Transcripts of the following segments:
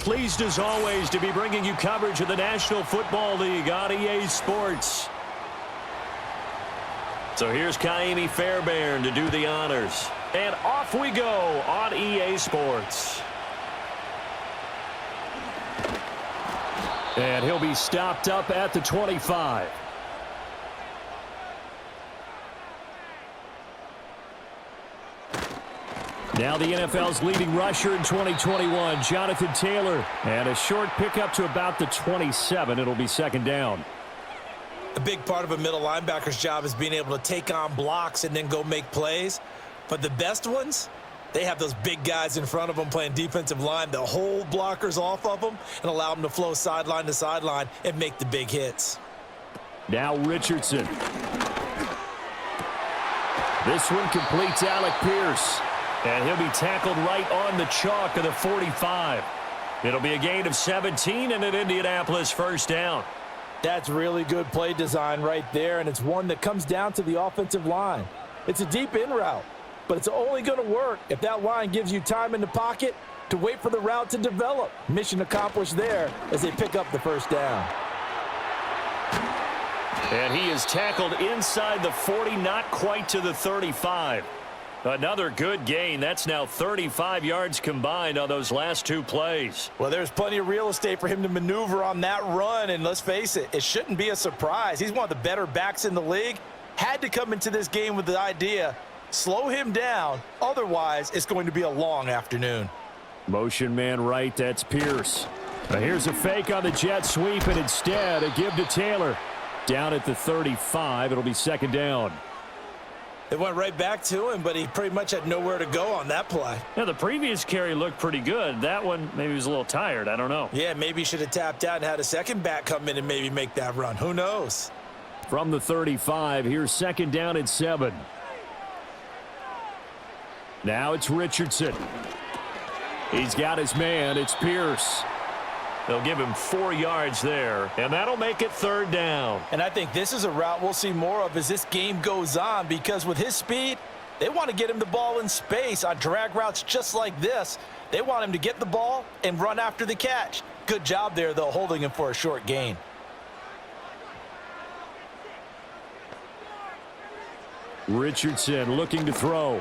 Pleased as always to be bringing you coverage of the National Football League on EA Sports. So here's Kaimi Fairbairn to do the honors. And off we go on EA Sports. And he'll be stopped up at the 25. Now the NFL's leading rusher in 2021, Jonathan Taylor. And a short pickup to about the 27. It'll be second down. A big part of a middle linebacker's job is being able to take on blocks and then go make plays. But the best ones, they have those big guys in front of them playing defensive line that hold blockers off of them and allow them to flow sideline to sideline and make the big hits. Now Richardson. This one completes Alec Pierce. And he'll be tackled right on the chalk of the 45. It'll be a gain of 17 and an Indianapolis first down. That's really good play design right there, and it's one that comes down to the offensive line. It's a deep in route, but it's only going to work if that line gives you time in the pocket to wait for the route to develop. Mission accomplished there as they pick up the first down. And he is tackled inside the 40, not quite to the 35. Another good gain. That's now 35 yards combined on those last two plays. Well, there's plenty of real estate for him to maneuver on that run, and let's face it, it shouldn't be a surprise. He's one of the better backs in the league. Had to come into this game with the idea, slow him down, otherwise it's going to be a long afternoon. Motion man right, that's Pierce. Now here's a fake on the jet sweep, and instead a give to Taylor. Down at the 35, it'll be second down. It went right back to him, but he pretty much had nowhere to go on that play. Yeah, the previous carry looked pretty good. That one, maybe he was a little tired. I don't know. Yeah, maybe he should have tapped out and had a second back come in and maybe make that run. Who knows? From the 35, here's second down at 7. Now it's Richardson. He's got his man. It's Pierce. They'll give him 4 yards there, and that'll make it third down. And I think this is a route we'll see more of as this game goes on, because with his speed, they want to get him the ball in space on drag routes just like this. They want him to get the ball and run after the catch. Good job there, though, holding him for a short gain. Richardson looking to throw.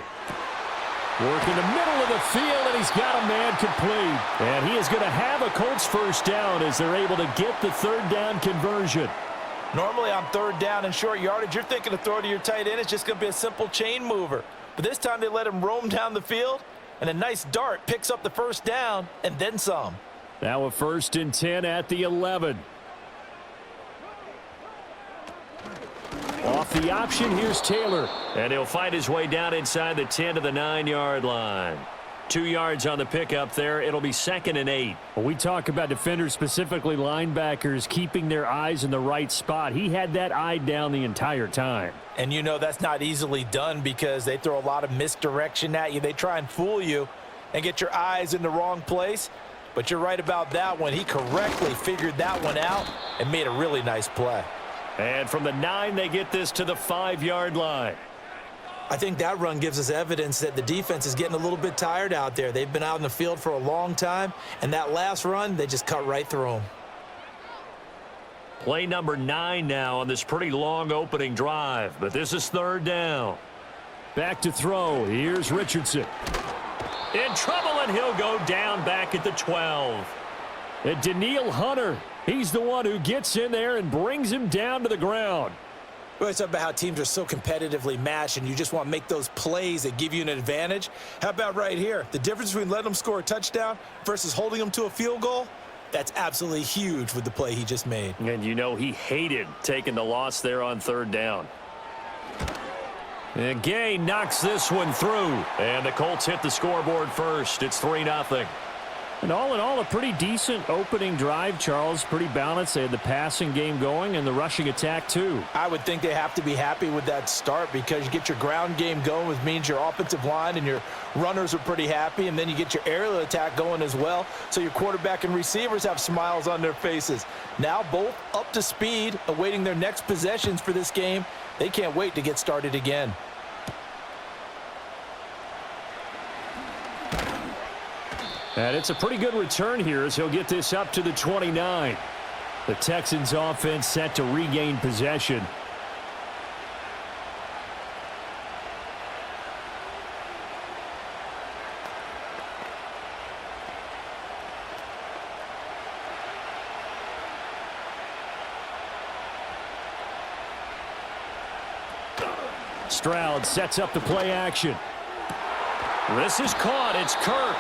Work in the middle of the field, and he's got a man complete. And he is going to have a Colts first down as they're able to get the third down conversion. Normally on third down and short yardage, you're thinking to throw to your tight end. It's just going to be a simple chain mover. But this time they let him roam down the field, and a nice dart picks up the first down and then some. Now a 1st and 10 at the 11. Off the option, here's Taylor. And he'll find his way down inside the 10 to the 9-yard line. 2 yards on the pickup there. It'll be 2nd and 8. When we talk about defenders, specifically linebackers, keeping their eyes in the right spot, he had that eye down the entire time. And you know that's not easily done because they throw a lot of misdirection at you. They try and fool you and get your eyes in the wrong place. But you're right about that one. He correctly figured that one out and made a really nice play. And from the 9, they get this to the 5-yard line. I think that run gives us evidence that the defense is getting a little bit tired out there. They've been out in the field for a long time, and that last run, they just cut right through them. Play number 9 now on this pretty long opening drive, but this is third down. Back to throw. Here's Richardson. In trouble, and he'll go down back at the 12. And Danielle Hunter, he's the one who gets in there and brings him down to the ground. We always talk about how teams are so competitively matched, and you just want to make those plays that give you an advantage. How about right here? The difference between letting them score a touchdown versus holding them to a field goal, that's absolutely huge with the play he just made. And you know he hated taking the loss there on third down. And Gay knocks this one through. And the Colts hit the scoreboard first. It's 3-0. And all in all, a pretty decent opening drive, Charles. Pretty balanced. They had the passing game going and the rushing attack, too. I would think they have to be happy with that start because you get your ground game going, which means your offensive line and your runners are pretty happy, and then you get your aerial attack going as well, so your quarterback and receivers have smiles on their faces. Now both up to speed, awaiting their next possessions for this game. They can't wait to get started again. And it's a pretty good return here as he'll get this up to the 29. The Texans offense set to regain possession. Stroud sets up the play action. This is caught. It's Kirk.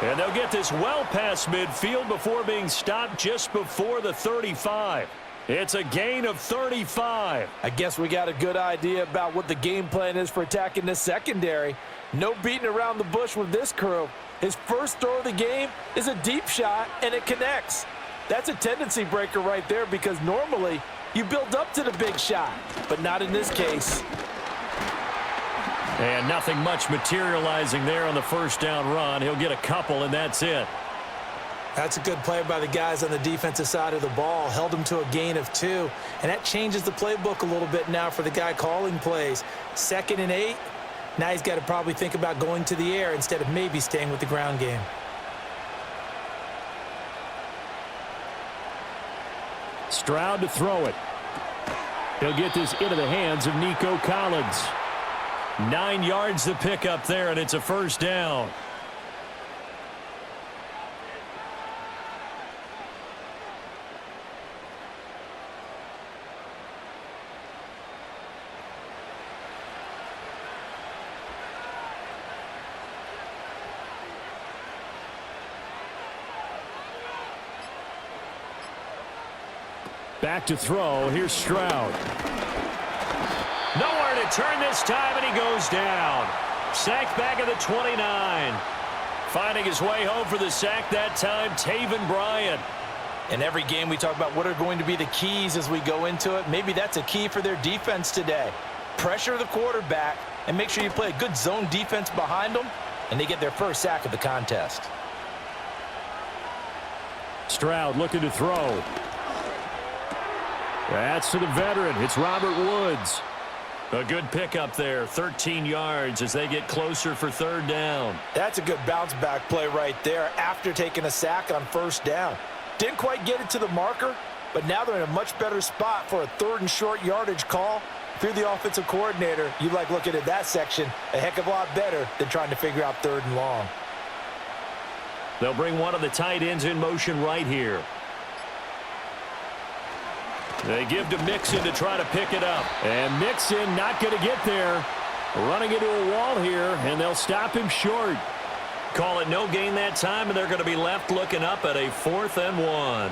And they'll get this well past midfield before being stopped just before the 35. It's a gain of 35. I guess we got a good idea about what the game plan is for attacking this secondary. No beating around the bush with this crew. His first throw of the game is a deep shot, and it connects. That's a tendency breaker right there because normally you build up to the big shot, but not in this case. And nothing much materializing there on the first down run. He'll get a couple, and that's it. That's a good play by the guys on the defensive side of the ball. Held him to a gain of 2. And that changes the playbook a little bit now for the guy calling plays. 2nd and 8. Now he's got to probably think about going to the air instead of maybe staying with the ground game. Stroud to throw it. He'll get this into the hands of Nico Collins. 9 yards to pick up there, and it's a first down. Back to throw. Here's Stroud. Nowhere to turn this time, and he goes down. Sacked back at the 29. Finding his way home for the sack that time, Taven Bryan. In every game we talk about what are going to be the keys as we go into it. Maybe that's a key for their defense today. Pressure the quarterback and make sure you play a good zone defense behind them, and they get their first sack of the contest. Stroud looking to throw. That's to the veteran. It's Robert Woods. A good pickup there, 13 yards as they get closer for third down. That's a good bounce-back play right there after taking a sack on first down. Didn't quite get it to the marker, but now they're in a much better spot for a 3rd and short yardage call. If you're the offensive coordinator, you like looking at that section a heck of a lot better than trying to figure out 3rd and long. They'll bring one of the tight ends in motion right here. They give to Mixon to try to pick it up. And Mixon not going to get there. Running into a wall here, and they'll stop him short. Call it no gain that time, and they're going to be left looking up at a 4th and 1.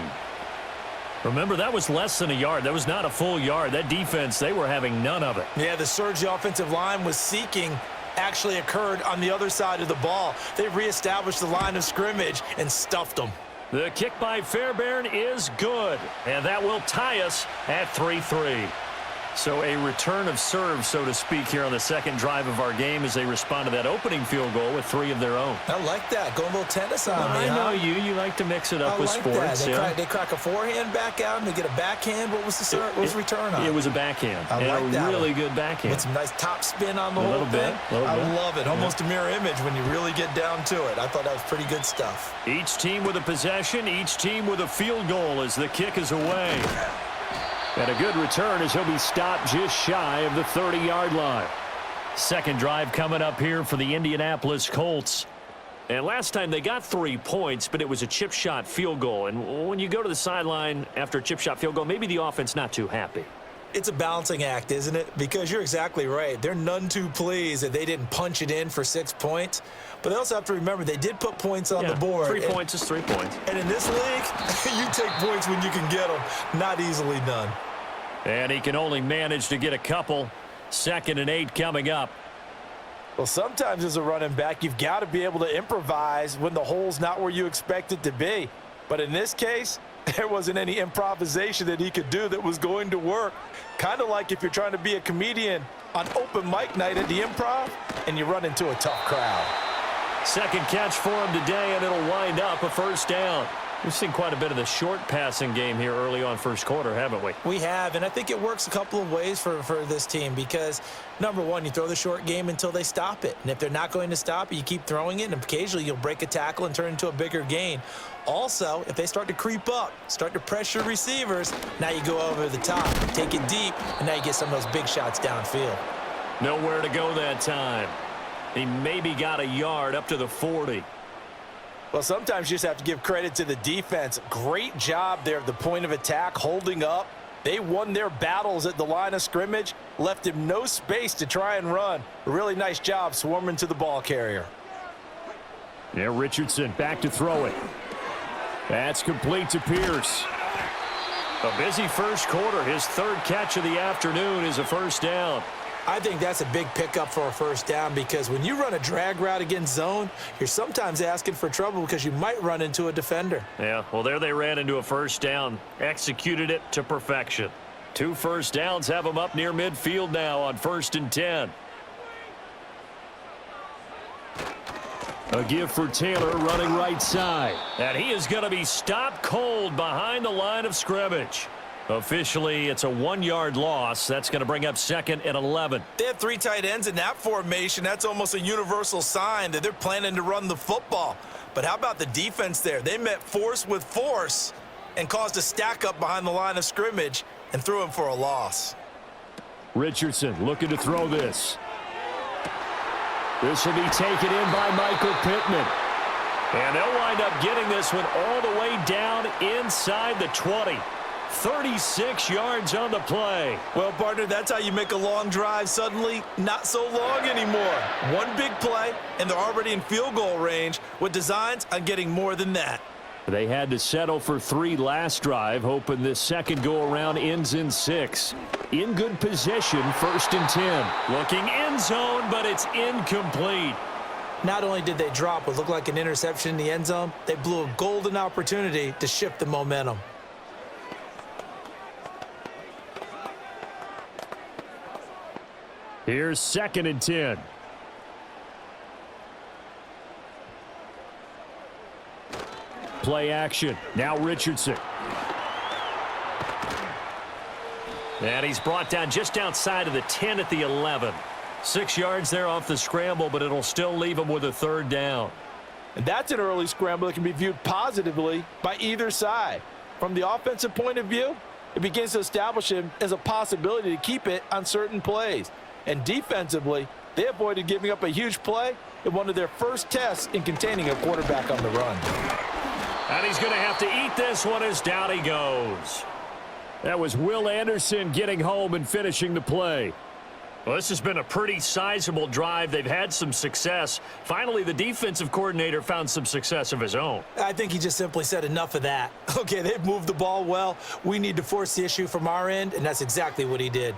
Remember, that was less than a yard. That was not a full yard. That defense, they were having none of it. Yeah, the surge the offensive line was seeking actually occurred on the other side of the ball. They reestablished the line of scrimmage and stuffed them. The kick by Fairbairn is good, and that will tie us at 3-3. So a return of serve, so to speak, here on the second drive of our game as they respond to that opening field goal with 3 of their own. I like that. Going a little tennis on me, I know you. You like to mix it up with sports. They crack a forehand back out and they get a backhand. What was the serve? What was the return on? It was a backhand. I like that. A really good backhand. With some nice top spin on the whole thing. I love it. Almost a mirror image when you really get down to it. I thought that was pretty good stuff. Each team with a possession, each team with a field goal as the kick is away. And a good return as he'll be stopped just shy of the 30-yard line. Second drive coming up here for the Indianapolis Colts. And last time they got 3 points, but it was a chip shot field goal. And when you go to the sideline after a chip shot field goal, maybe the offense not too happy. It's a balancing act, isn't it? Because you're exactly right. They're none too pleased that they didn't punch it in for 6 points. But they also have to remember they did put points on the board. 3 points is 3 points. And in this league, you take points when you can get them. Not easily done. And he can only manage to get a couple. 2nd and 8 coming up. Well, sometimes as a running back, you've got to be able to improvise when the hole's not where you expect it to be. But in this case, there wasn't any improvisation that he could do that was going to work. Kind of like if you're trying to be a comedian on open mic night at the Improv and you run into a tough crowd. Second catch for him today, and it'll wind up a first down. We've seen quite a bit of the short passing game here early on first quarter, haven't we? We have, and I think it works a couple of ways for this team because, number one, you throw the short game until they stop it. And if they're not going to stop it, you keep throwing it, and occasionally you'll break a tackle and turn into a bigger gain. Also, if they start to creep up, start to pressure receivers, now you go over the top, take it deep, and now you get some of those big shots downfield. Nowhere to go that time. He maybe got a yard up to the 40. Well, sometimes you just have to give credit to the defense. Great job there at the point of attack, holding up. They won their battles at the line of scrimmage, left him no space to try and run. A really nice job swarming to the ball carrier. Yeah, Richardson back to throw it. That's complete to Pierce. A busy first quarter. His third catch of the afternoon is a first down. I think that's a big pickup for a first down because when you run a drag route against zone, you're sometimes asking for trouble because you might run into a defender. Yeah, well, there they ran into a first down. Executed it to perfection. 2 first downs have them up near midfield now on 1st and 10. A give for Taylor running right side. And he is going to be stopped cold behind the line of scrimmage. Officially, it's a 1-yard loss. That's going to bring up 2nd and 11. They have 3 tight ends in that formation. That's almost a universal sign that they're planning to run the football. But how about the defense there? They met force with force and caused a stack up behind the line of scrimmage and threw him for a loss. Richardson looking to throw this. This will be taken in by Michael Pittman. And they'll wind up getting this one all the way down inside the 20. 36 yards on the play. Well, partner, that's how you make a long drive suddenly not so long anymore. One big play, and they're already in field goal range with designs on getting more than that. They had to settle for 3 last drive, hoping this second go-around ends in 6. In good position, 1st and 10. Looking end zone, but it's incomplete. Not only did they drop what looked like an interception in the end zone, they blew a golden opportunity to shift the momentum. Here's 2nd and 10. Play action. Now Richardson. And he's brought down just outside of the 10 at the 11. 6 yards there off the scramble, but it'll still leave him with a 3rd down. And that's an early scramble that can be viewed positively by either side. From the offensive point of view, it begins to establish him as a possibility to keep it on certain plays. And defensively, they avoided giving up a huge play in one of their first tests in containing a quarterback on the run. And he's going to have to eat this one as down he goes. That was Will Anderson getting home and finishing the play. Well, this has been a pretty sizable drive. They've had some success. Finally, the defensive coordinator found some success of his own. I think he just simply said enough of that. Okay, they've moved the ball well. We need to force the issue from our end, and that's exactly what he did.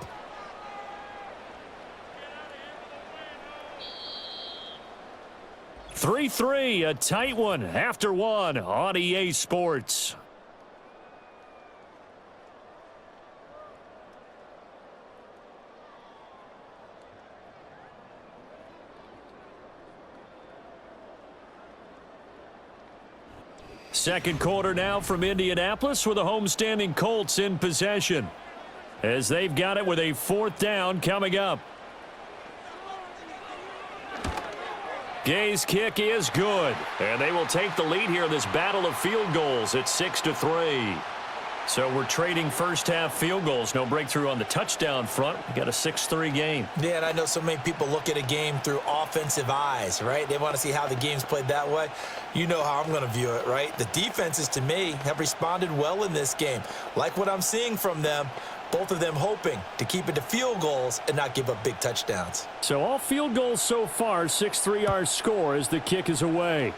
3-3, a tight one after 1 on EA Sports. Second quarter now from Indianapolis with the homestanding Colts in possession as they've got it with a 4th down coming up. Gay's kick is good, and they will take the lead here in this battle of field goals at 6-3. So we're trading first half field goals. No breakthrough on the touchdown front. We got a 6-3 game. Yeah, and I know so many people look at a game through offensive eyes, right? They want to see how the game's played that way. You know how I'm going to view it, right? The defenses, to me, have responded well in this game. Like what I'm seeing from them, both of them hoping to keep it to field goals and not give up big touchdowns. So all field goals so far, 6-3 our score as the kick is away.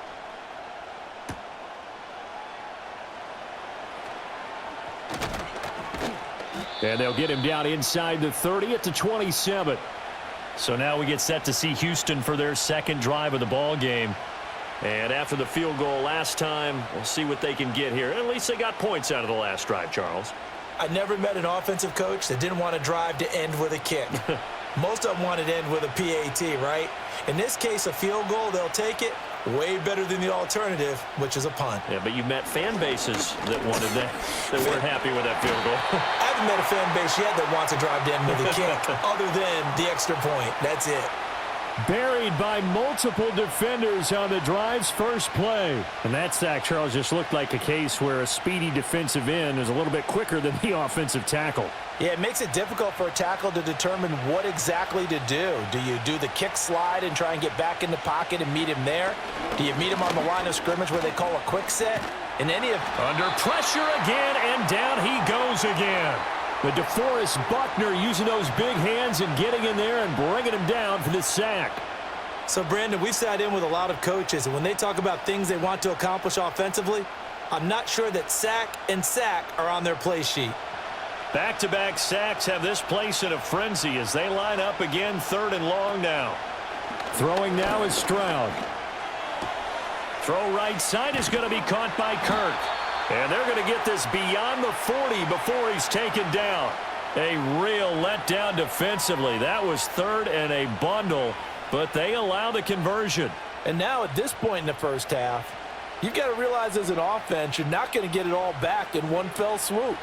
And they'll get him down inside the 30 at the 27. So now we get set to see Houston for their second drive of the ball game. And after the field goal last time, we'll see what they can get here. At least they got points out of the last drive, Charles. I never met an offensive coach that didn't want a drive to end with a kick. Most of them wanted to end with a PAT, right? In this case, a field goal, they'll take it. Way better than the alternative, which is a punt. Yeah, but you met fan bases that wanted that, that weren't happy with that field goal. I haven't met a fan base yet that wants to drive down to the kick other than the extra point. That's it. Buried by multiple defenders on the drive's first play. And that sack, Charles, just looked like a case where a speedy defensive end is a little bit quicker than the offensive tackle. Yeah, it makes it difficult for a tackle to determine what exactly to do. Do you do the kick slide and try and get back in the pocket and meet him there? Do you meet him on the line of scrimmage where they call a quick set? In any of... Under pressure again, and down he goes again. The DeForest Buckner using those big hands and getting in there and bringing him down for the sack. So, Brandon, we've sat in with a lot of coaches, and when they talk about things they want to accomplish offensively, I'm not sure that sack and sack are on their play sheet. Back-to-back sacks have this place in a frenzy as they line up again, 3rd and long now. Throwing now is Stroud. Throw right side is going to be caught by Kirk. And they're going to get this beyond the 40 before he's taken down. A real letdown defensively. That was 3rd and a bundle, but they allow the conversion. And now at this point in the first half, you've got to realize as an offense, you're not going to get it all back in one fell swoop.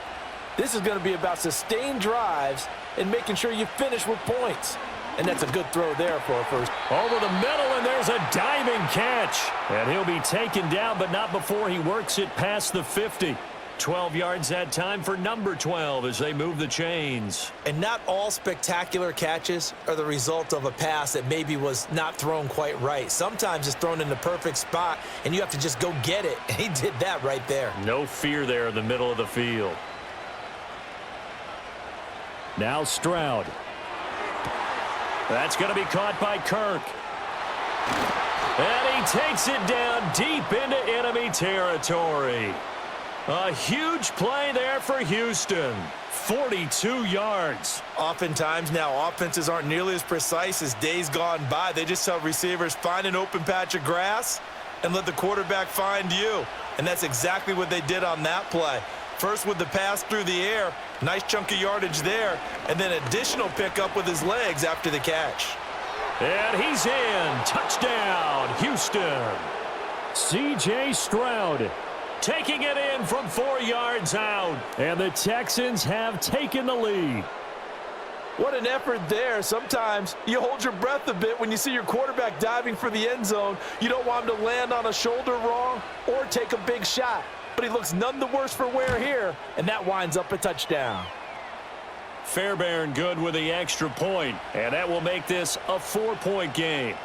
This is going to be about sustained drives and making sure you finish with points. And that's a good throw there for a first. Over the middle, and there's a diving catch. And he'll be taken down, but not before he works it past the 50. 12 yards that time for number 12 as they move the chains. And not all spectacular catches are the result of a pass that maybe was not thrown quite right. Sometimes it's thrown in the perfect spot, and you have to just go get it. And he did that right there. No fear there in the middle of the field. Now Stroud. That's going to be caught by Kirk. And he takes it down deep into enemy territory. A huge play there for Houston. 42 yards. Oftentimes now offenses aren't nearly as precise as days gone by. They just tell receivers, find an open patch of grass and let the quarterback find you. And that's exactly what they did on that play. First with the pass through the air, nice chunk of yardage there, and then additional pickup with his legs after the catch. And he's in. Touchdown, Houston. C.J. Stroud taking it in from 4 yards out. And the Texans have taken the lead. What an effort there. Sometimes you hold your breath a bit when you see your quarterback diving for the end zone. You don't want him to land on a shoulder wrong or take a big shot. But he looks none the worse for wear here, and that winds up a touchdown. Fairbairn good with the extra point, and that will make this a 4-point game.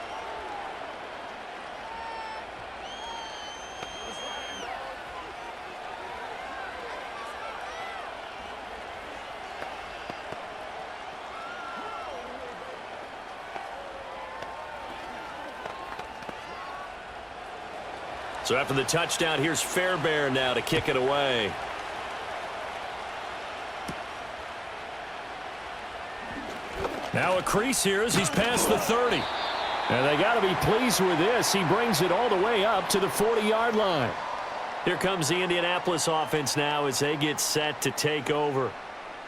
So after the touchdown, here's Fairbairn now to kick it away. Now a crease here as he's past the 30. And they got to be pleased with this. He brings it all the way up to the 40-yard line. Here comes the Indianapolis offense now as they get set to take over.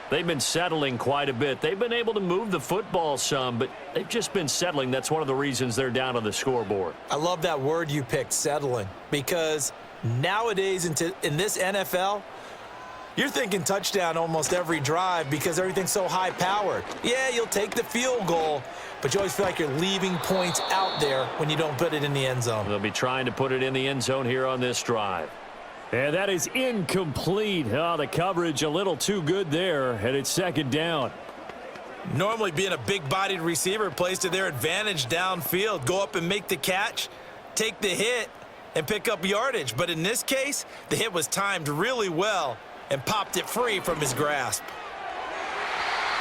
They've been settling quite a bit. They've been able to move the football some, but they've just been settling. That's one of the reasons they're down on the scoreboard. I love that word you picked, settling, because nowadays in this NFL, you're thinking touchdown almost every drive because everything's so high-powered. Yeah, you'll take the field goal, but you always feel like you're leaving points out there when you don't put it in the end zone. They'll be trying to put it in the end zone here on this drive. And that is incomplete. Oh, the coverage a little too good there, and it's 2nd down. Normally being a big-bodied receiver plays to their advantage downfield. Go up and make the catch, take the hit, and pick up yardage. But in this case, the hit was timed really well and popped it free from his grasp.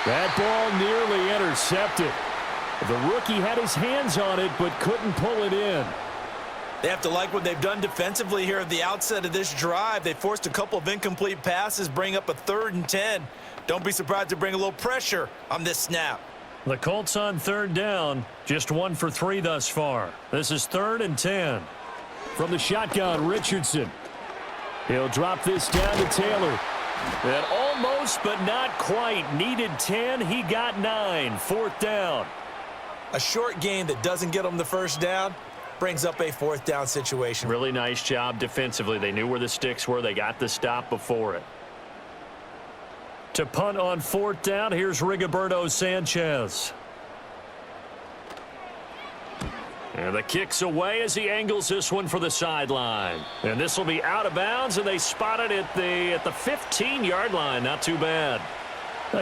That ball nearly intercepted. The rookie had his hands on it but couldn't pull it in. They have to like what they've done defensively here at the outset of this drive. They forced a couple of incomplete passes, bring up a 3rd and 10. Don't be surprised to bring a little pressure on this snap. The Colts on 3rd down, just 1 for 3 thus far. This is 3rd and 10. From the shotgun, Richardson. He'll drop this down to Taylor. And almost, but not quite. Needed 10, he got 9. 4th down. A short gain that doesn't get them the first down brings up a fourth down situation. Really nice job defensively. They knew where the sticks were. They got the stop before it. To punt on fourth down, here's Rigoberto Sanchez. And the kick's away as he angles this one for the sideline. And this will be out of bounds, and they spot it at the 15-yard line. Not too bad.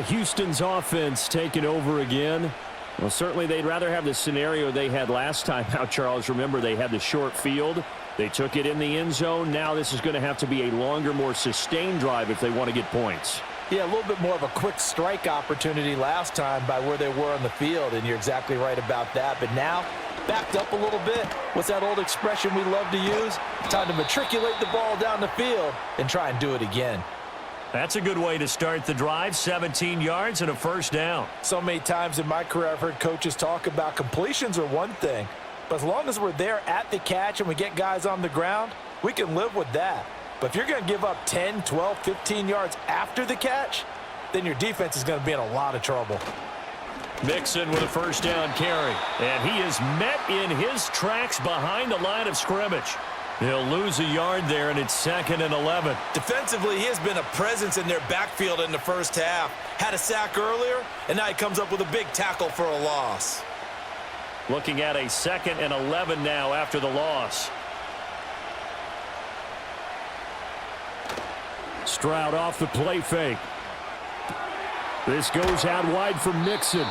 Houston's offense taking over again. Well, certainly they'd rather have the scenario they had last time out, Charles. Remember, they had the short field. They took it in the end zone. Now this is going to have to be a longer, more sustained drive if they want to get points. Yeah, a little bit more of a quick strike opportunity last time by where they were on the field, and you're exactly right about that. But now, backed up a little bit. What's that old expression we love to use? Time to matriculate the ball down the field and try and do it again. That's a good way to start the drive. 17 yards and a first down. So many times in my career I've heard coaches talk about completions are one thing, but as long as we're there at the catch and we get guys on the ground, we can live with that. But if you're going to give up 10, 12, 15 yards after the catch, then your defense is going to be in a lot of trouble. Mixon with a first down carry. And he is met in his tracks behind the line of scrimmage. He'll lose a yard there, and it's 2nd and 11. Defensively, he has been a presence in their backfield in the first half. Had a sack earlier, and now he comes up with a big tackle for a loss. Looking at a 2nd and 11 now after the loss. Stroud off the play fake. This goes out wide for Mixon.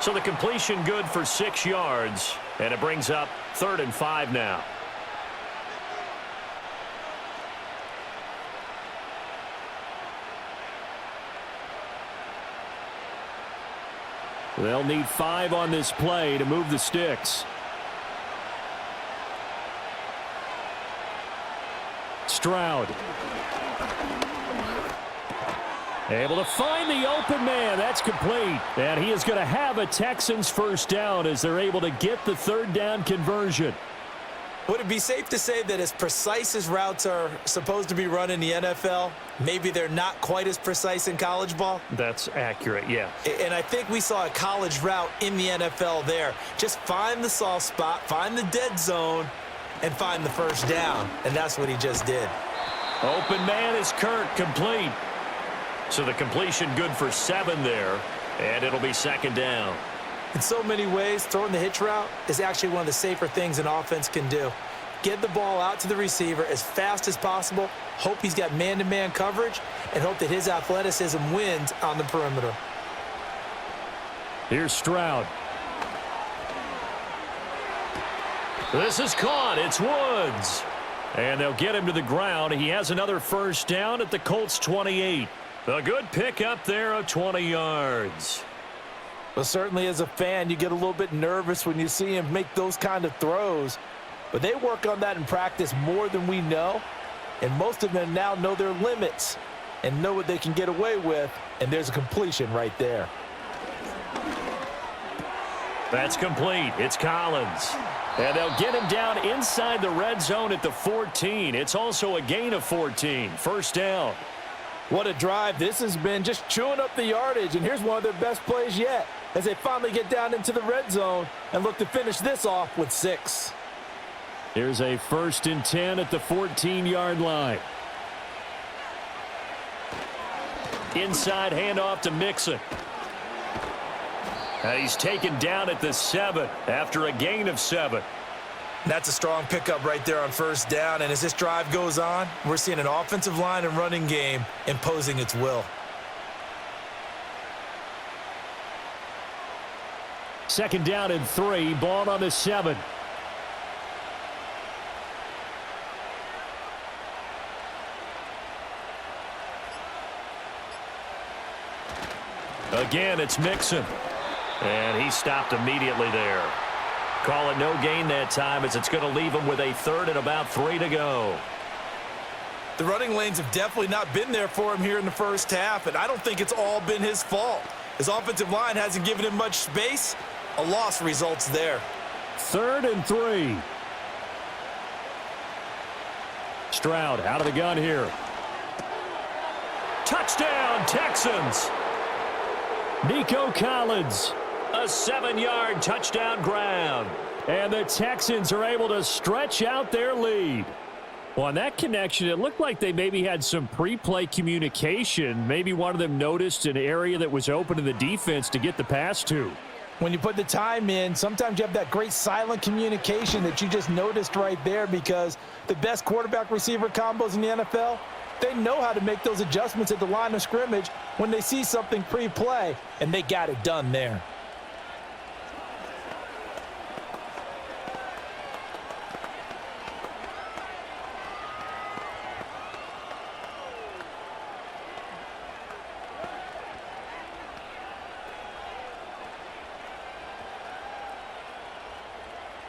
So the completion good for 6 yards, and it brings up 3rd and 5 now. They'll need 5 on this play to move the sticks. Stroud. Able to find the open man. That's complete. And he is going to have a Texans first down as they're able to get the 3rd down conversion. Would it be safe to say that as precise as routes are supposed to be run in the NFL, maybe they're not quite as precise in college ball? That's accurate, yeah. And I think we saw a college route in the NFL there. Just find the soft spot, find the dead zone, and find the first down. And that's what he just did. Open man is Kirk, complete. So the completion good for 7 there, and it'll be 2nd down. In so many ways, throwing the hitch route is actually one of the safer things an offense can do. Get the ball out to the receiver as fast as possible, hope he's got man-to-man coverage, and hope that his athleticism wins on the perimeter. Here's Stroud. This is caught. It's Woods. And they'll get him to the ground. He has another first down at the Colts 28. A good pickup there of 20 yards. Well, certainly as a fan, you get a little bit nervous when you see him make those kind of throws. But they work on that in practice more than we know. And most of them now know their limits and know what they can get away with. And there's a completion right there. That's complete. It's Collins. And they'll get him down inside the red zone at the 14. It's also a gain of 14. First down. What a drive this has been, just chewing up the yardage. And here's one of their best plays yet as they finally get down into the red zone and look to finish this off with 6. Here's a 1st and 10 at the 14-yard line. Inside handoff to Mixon. And he's taken down at the 7 after a gain of 7. That's a strong pickup right there on first down. And as this drive goes on, we're seeing an offensive line and running game imposing its will. 2nd down and 3. Ball on the 7. Again, it's Mixon. And he stopped immediately there. Call it no gain that time as it's going to leave him with a 3rd and about 3 to go. The running lanes have definitely not been there for him here in the first half, and I don't think it's all been his fault. His offensive line hasn't given him much space. A loss results there. 3rd and 3. Stroud out of the gun here. Touchdown, Texans. Nico Collins. A 7-yard touchdown ground. And the Texans are able to stretch out their lead. Well, on that connection, it looked like they maybe had some pre-play communication. Maybe one of them noticed an area that was open in the defense to get the pass to. When you put the time in, sometimes you have that great silent communication that you just noticed right there, because the best quarterback-receiver combos in the NFL, they know how to make those adjustments at the line of scrimmage when they see something pre-play, and they got it done there.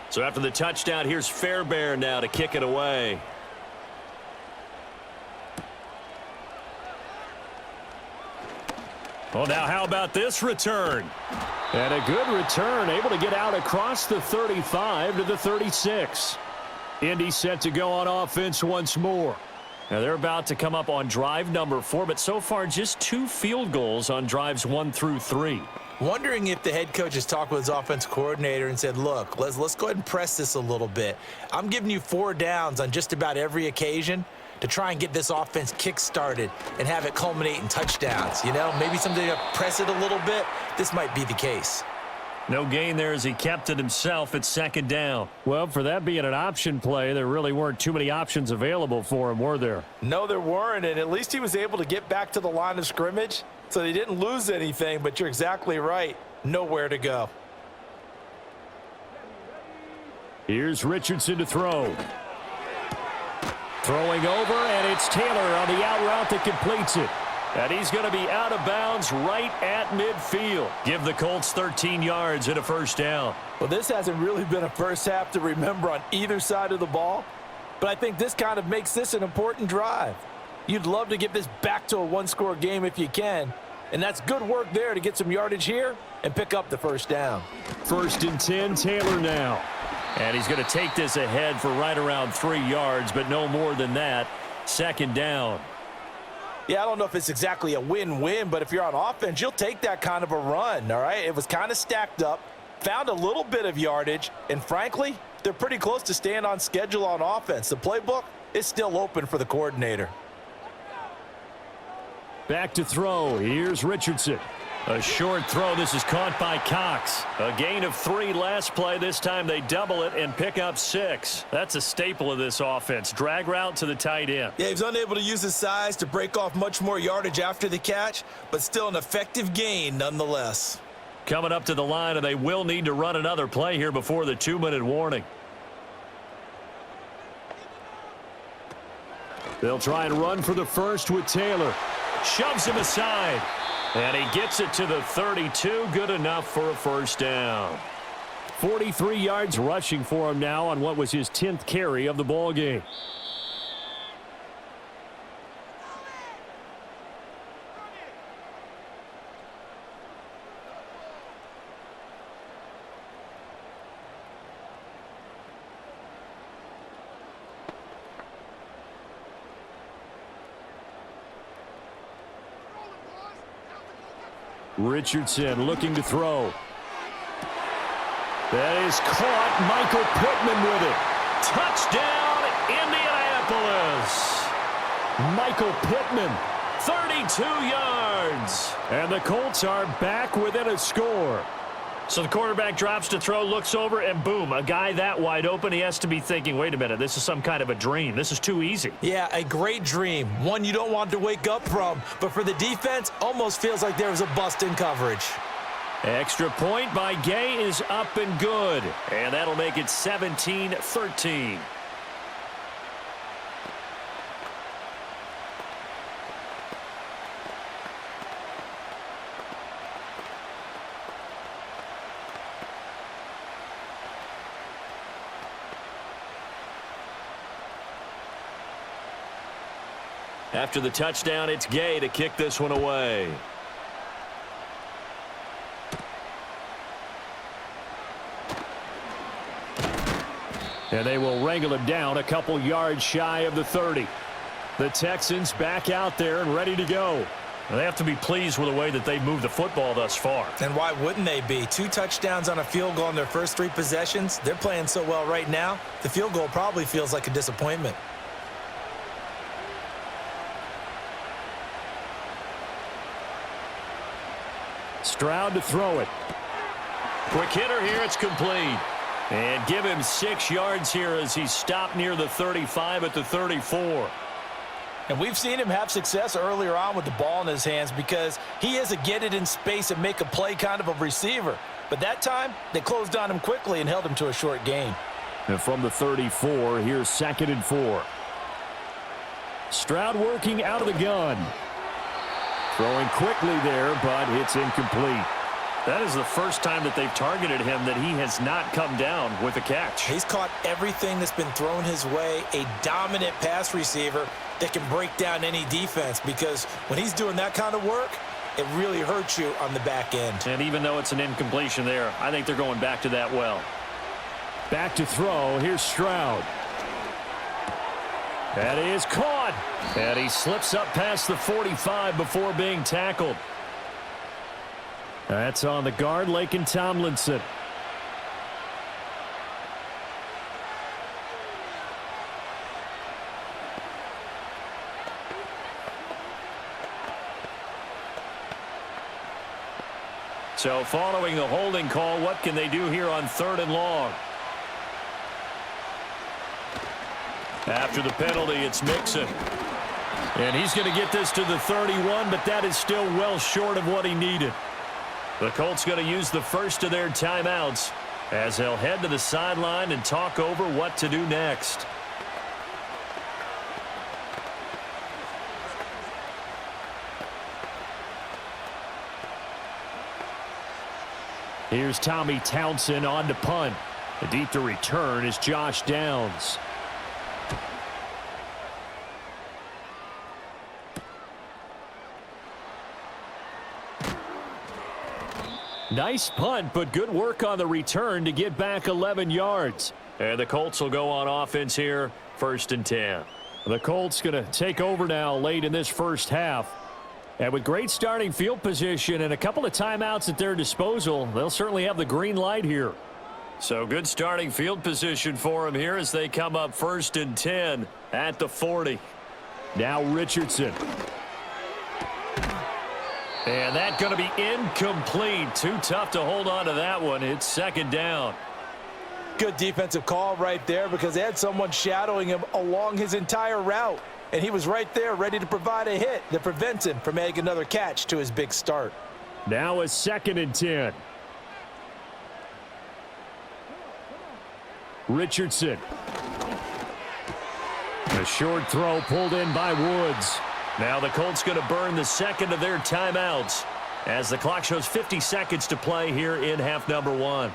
So after the touchdown, here's Fairbairn now to kick it away. Well, now how about this return? And a good return, able to get out across the 35 to the 36. Indy set to go on offense once more. Now they're about to come up on drive number 4, but so far just 2 field goals on drives 1 through 3. Wondering if the head coach has talked with his offense coordinator and said, look, let's go ahead and press this a little bit. I'm giving you 4 downs on just about every occasion to try and get this offense kick-started and have it culminate in touchdowns. You know, maybe something to press it a little bit. This might be the case. No gain there as he kept it himself at 2nd down. Well, for that being an option play, there really weren't too many options available for him, were there? No, there weren't, and at least he was able to get back to the line of scrimmage, so they didn't lose anything, but you're exactly right. Nowhere to go. Here's Richardson to throw. Throwing over, and it's Taylor on the out route that completes it. And he's going to be out of bounds right at midfield. Give the Colts 13 yards and a 1st down. Well, this hasn't really been a first half to remember on either side of the ball, but I think this kind of makes this an important drive. You'd love to get this back to a 1-score game if you can, and that's good work there to get some yardage here and pick up the 1st down. 1st and 10, Taylor now. And he's going to take this ahead for right around 3 yards, but no more than that. 2nd down. Yeah, I don't know if it's exactly a win-win, but if you're on offense, you'll take that kind of a run, all right? It was kind of stacked up, found a little bit of yardage, and frankly, they're pretty close to staying on schedule on offense. The playbook is still open for the coordinator. Back to throw. Here's Richardson. A short throw. This is caught by Cox. A gain of 3 last play. This time they double it and pick up 6. That's a staple of this offense. Drag route to the tight end. Yeah, he was unable to use his size to break off much more yardage after the catch, but still an effective gain nonetheless. Coming up to the line, and they will need to run another play here before the 2-minute warning. They'll try and run for the 1st with Taylor. Shoves him aside. And he gets it to the 32. Good enough for a 1st down. 43 yards rushing for him now on what was his 10th carry of the ball game. Richardson looking to throw. That is caught. Michael Pittman with it. Touchdown, Indianapolis. Michael Pittman. 32 yards. And the Colts are back within a score. So the quarterback drops to throw, looks over, and boom, a guy that wide open. He has to be thinking, wait a minute, this is some kind of a dream. This is too easy. Yeah, a great dream. One you don't want to wake up from. But for the defense, almost feels like there was a bust in coverage. Extra point by Gay is up and good. And that'll make it 17-13. After the touchdown, it's Gay to kick this one away. And they will wrangle him down a couple yards shy of the 30. The Texans back out there and ready to go. They have to be pleased with the way that they've moved the football thus far. And why wouldn't they be? 2 touchdowns on a field goal in their first 3 possessions. They're playing so well right now, the field goal probably feels like a disappointment. Stroud to throw it. Quick hitter here, it's complete. And give him 6 yards here as he stopped near the 35 at the 34. And we've seen him have success earlier on with the ball in his hands because he is a get it in space and make a play kind of a receiver. But that time, they closed on him quickly and held him to a short gain. And from the 34, here's 2nd and 4. Stroud working out of the gun. Throwing quickly there, but it's incomplete. That is the first time that they've targeted him that he has not come down with a catch. He's caught everything that's been thrown his way, a dominant pass receiver that can break down any defense because when he's doing that kind of work, it really hurts you on the back end. And even though it's an incompletion there, I think they're going back to that well. Back to throw. Here's Stroud. That is caught. And he slips up past the 45 before being tackled. That's on the guard, Laken Tomlinson. So following the holding call, what can they do here on 3rd and long? After the penalty, it's Mixon. And he's going to get this to the 31, but that is still well short of what he needed. The Colts going to use the first of their timeouts as they'll head to the sideline and talk over what to do next. Here's Tommy Townsend on to punt. The deep to return is Josh Downs. Nice punt, but good work on the return to get back 11 yards. And the Colts will go on offense here, 1st and 10. The Colts going to take over now late in this first half. And with great starting field position and a couple of timeouts at their disposal, they'll certainly have the green light here. So good starting field position for them here as they come up 1st and 10 at the 40. Now Richardson. And that's going to be incomplete. Too tough to hold on to that one. It's 2nd down. Good defensive call right there because they had someone shadowing him along his entire route. And he was right there ready to provide a hit that prevents him from adding another catch to his big start. Now a 2nd and 10. Richardson. A short throw pulled in by Woods. Now the Colts going to burn the 2nd of their timeouts as the clock shows 50 seconds to play here in half number 1.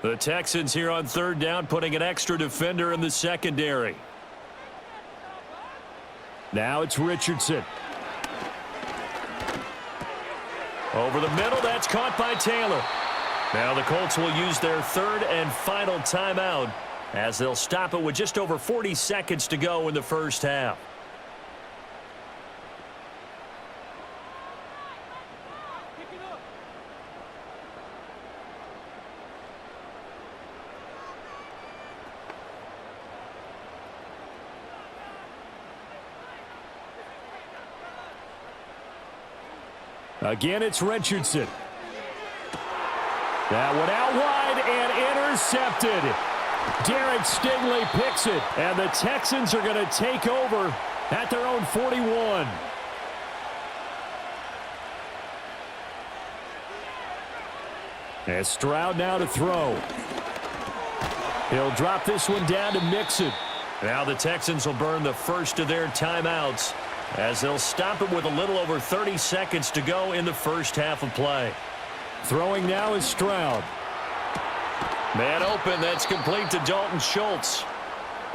The Texans here on 3rd down, putting an extra defender in the secondary. Now it's Richardson. Over the middle, that's caught by Taylor. Now the Colts will use their 3rd and final timeout as they'll stop it with just over 40 seconds to go in the first half. Again, it's Richardson. That one out wide and intercepted. Derek Stingley picks it, and the Texans are going to take over at their own 41. And Stroud now to throw. He'll drop this one down to Mixon. Now the Texans will burn the first of their timeouts as they'll stop it with a little over 30 seconds to go in the first half of play. Throwing now is Stroud. Man open, that's complete to Dalton Schultz.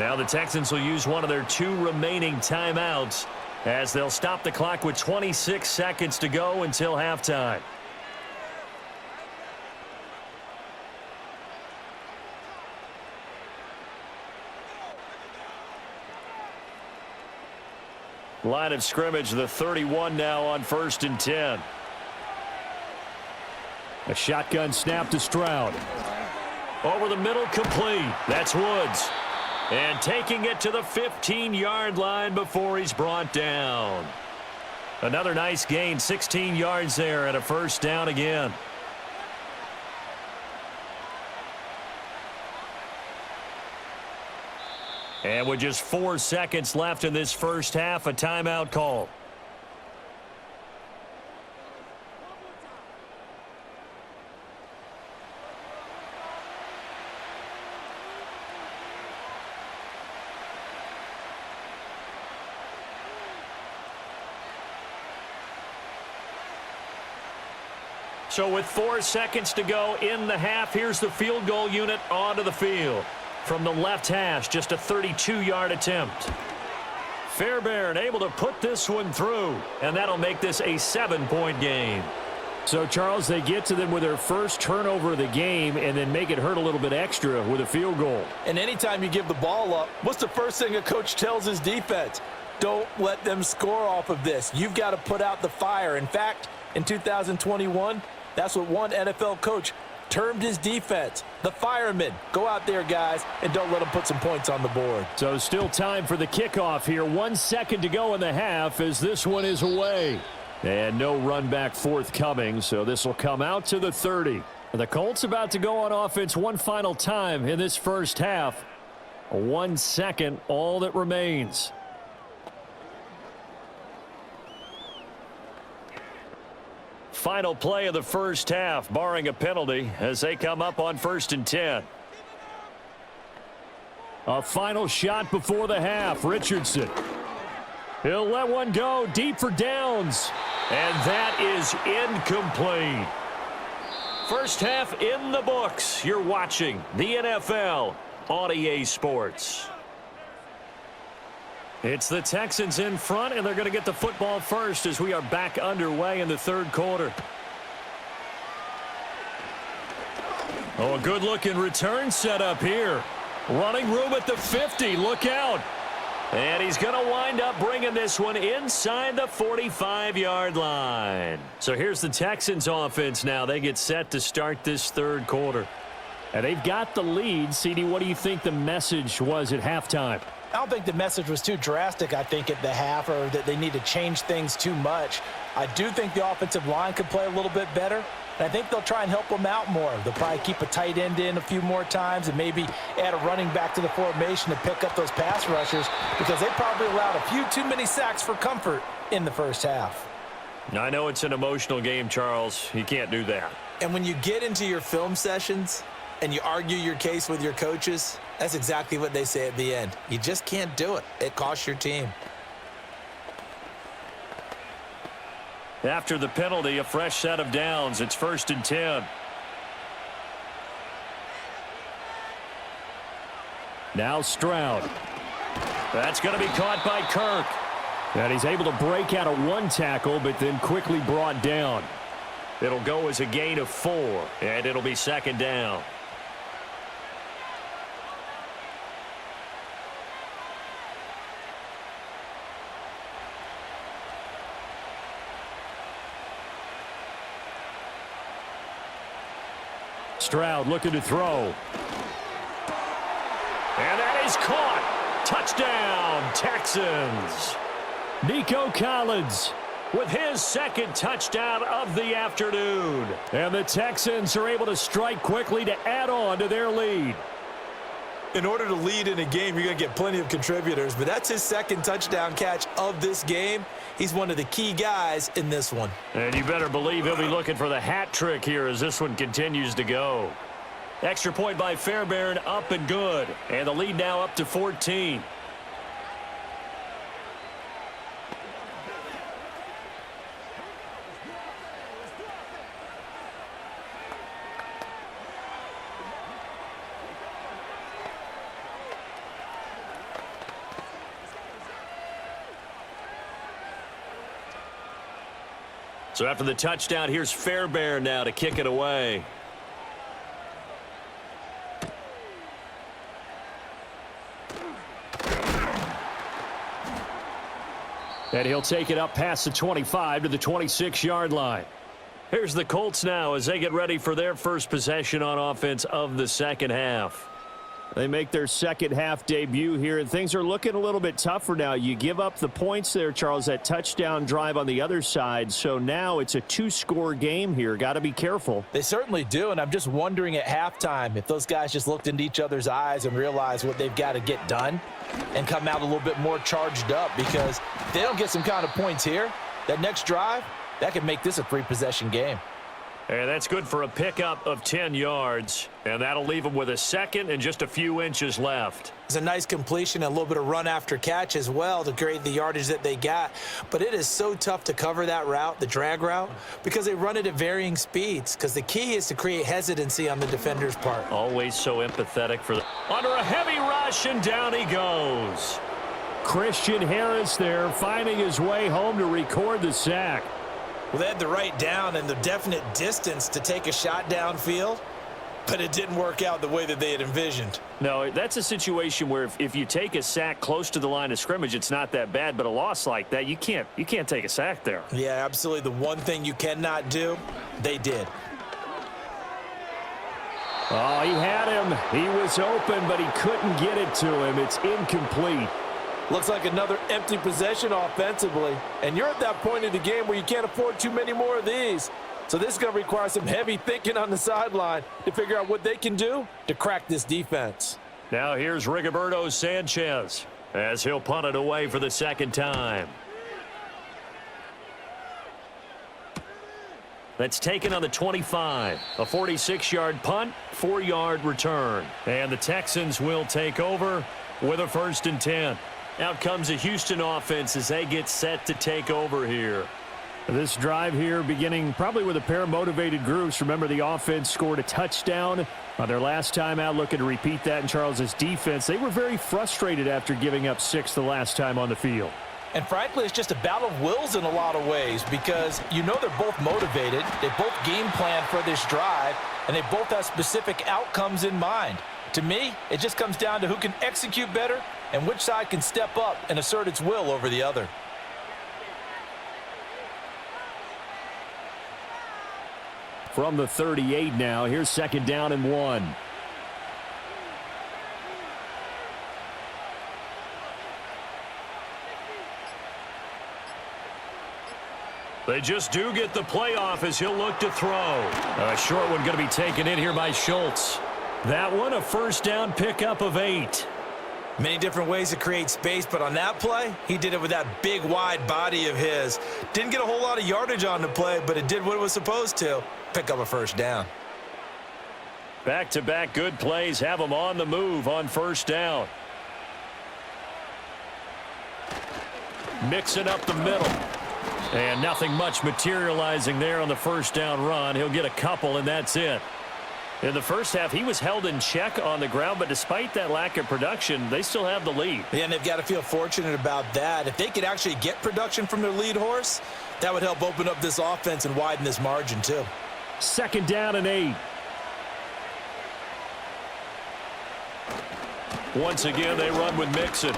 Now the Texans will use one of their 2 remaining timeouts as they'll stop the clock with 26 seconds to go until halftime. Line of scrimmage, the 31 now on 1st and 10. A shotgun snap to Stroud. Over the middle, complete. That's Woods. And taking it to the 15-yard line before he's brought down. Another nice gain, 16 yards there, and a first down again. And with just 4 seconds left in this first half, a timeout call. So with 4 seconds to go in the half, here's the field goal unit onto the field. From the left hash, just a 32-yard attempt. Fairbairn able to put this one through, and that'll make this a 7-point game. So, Charles, they get to them with their first turnover of the game and then make it hurt a little bit extra with a field goal. And anytime you give the ball up, what's the first thing a coach tells his defense? Don't let them score off of this. You've got to put out the fire. In fact, in 2021, that's what one NFL coach termed his defense, the firemen. Go out there, guys, and don't let them put some points on the board. So still time for the kickoff here. 1 second to go in the half as this one is away. And no run back forthcoming, so this will come out to the 30. The Colts about to go on offense one final time in this first half. 1 second, all that remains. Final play of the first half, barring a penalty, as they come up on 1st and 10. A final shot before the half. Richardson. He'll let one go deep for downs. And that is incomplete. First half in the books. You're watching the NFL on EA Sports. It's the Texans in front, and they're going to get the football first as we are back underway in the third quarter. Oh, a good-looking return set up here. Running room at the 50. Look out. And he's going to wind up bringing this one inside the 45-yard line. So here's the Texans offense now. They get set to start this third quarter. And they've got the lead. CD, what do you think the message was at halftime? I don't think the message was too drastic, I think, at the half, or that they need to change things too much. I do think the offensive line could play a little bit better, and I think they'll try and help them out more. They'll probably keep a tight end in a few more times and maybe add a running back to the formation to pick up those pass rushers, because they probably allowed a few too many sacks for comfort in the first half. I know it's an emotional game, Charles. You can't do that. And when you get into your film sessions and you argue your case with your coaches, that's exactly what they say at the end. You just can't do it. It costs your team. After the penalty, a fresh set of downs. It's 1st and 10. Now Stroud. That's going to be caught by Kirk. And he's able to break out of one tackle, but then quickly brought down. It'll go as a gain of 4, and it'll be 2nd down. Stroud looking to throw. And that is caught. Touchdown, Texans. Nico Collins with his 2nd touchdown of the afternoon. And the Texans are able to strike quickly to add on to their lead. In order to lead in a game, you're going to get plenty of contributors, but that's his 2nd touchdown catch of this game. He's one of the key guys in this one. And you better believe he'll be looking for the hat trick here as this one continues to go. Extra point by Fairbairn, up and good. And the lead now up to 14. So after the touchdown, here's Fairbairn now to kick it away. And he'll take it up past the 25 to the 26-yard line. Here's the Colts now as they get ready for their first possession on offense of the second half. They make their second half debut here, and things are looking a little bit tougher now. You give up the points there, Charles, that touchdown drive on the other side. So now it's a two-score game here. Got to be careful. They certainly do, and I'm just wondering at halftime if those guys just looked into each other's eyes and realized what they've got to get done and come out a little bit more charged up, because if they don't get some kind of points here, that next drive, that could make this a three-possession game. And that's good for a pickup of 10 yards. And that'll leave them with a second and just a few inches left. It's a nice completion, a little bit of run after catch as well to create the yardage that they got. But it is so tough to cover that route, the drag route, because they run it at varying speeds. Because the key is to create hesitancy on the defender's part. Always so empathetic for the... Under a heavy rush, and down he goes. Christian Harris there finding his way home to record the sack. Well, they had the right down and the definite distance to take a shot downfield, but it didn't work out the way that they had envisioned. No, that's a situation where if you take a sack close to the line of scrimmage, it's not that bad, but a loss like that, you can't take a sack there. Yeah, absolutely. The one thing you cannot do, they did. Oh, he had him. He was open, but he couldn't get it to him. It's incomplete. Looks like another empty possession offensively. And you're at that point in the game where you can't afford too many more of these. So this is going to require some heavy thinking on the sideline to figure out what they can do to crack this defense. Now here's Rigoberto Sanchez as he'll punt it away for the second time. That's taken on the 25. A 46-yard punt, 4-yard return. And the Texans will take over with a 1st and 10. Out comes the Houston offense as they get set to take over here. This drive here beginning probably with a pair of motivated groups. Remember, the offense scored a touchdown on their last time out, looking to repeat that in Charles's defense. They were very frustrated after giving up 6 the last time on the field. And frankly, it's just a battle of wills in a lot of ways, because you know they're both motivated. They both game plan for this drive, and they both have specific outcomes in mind. To me, it just comes down to who can execute better and which side can step up and assert its will over the other. From the 38 now, here's 2nd down and 1. They just do get the playoff as he'll look to throw. A short one going to be taken in here by Schultz. That one, a 1st down pickup of 8. Many different ways to create space, but on that play, he did it with that big, wide body of his. Didn't get a whole lot of yardage on the play, but it did what it was supposed to. Pick up a 1st down. Back-to-back good plays have them on the move on 1st down. Mixing up the middle. And nothing much materializing there on the 1st down run. He'll get a couple, and that's it. In the first half, he was held in check on the ground, but despite that lack of production, they still have the lead. Yeah, and they've got to feel fortunate about that. If they could actually get production from their lead horse, that would help open up this offense and widen this margin too. 2nd down and 8. Once again, they run with Mixon.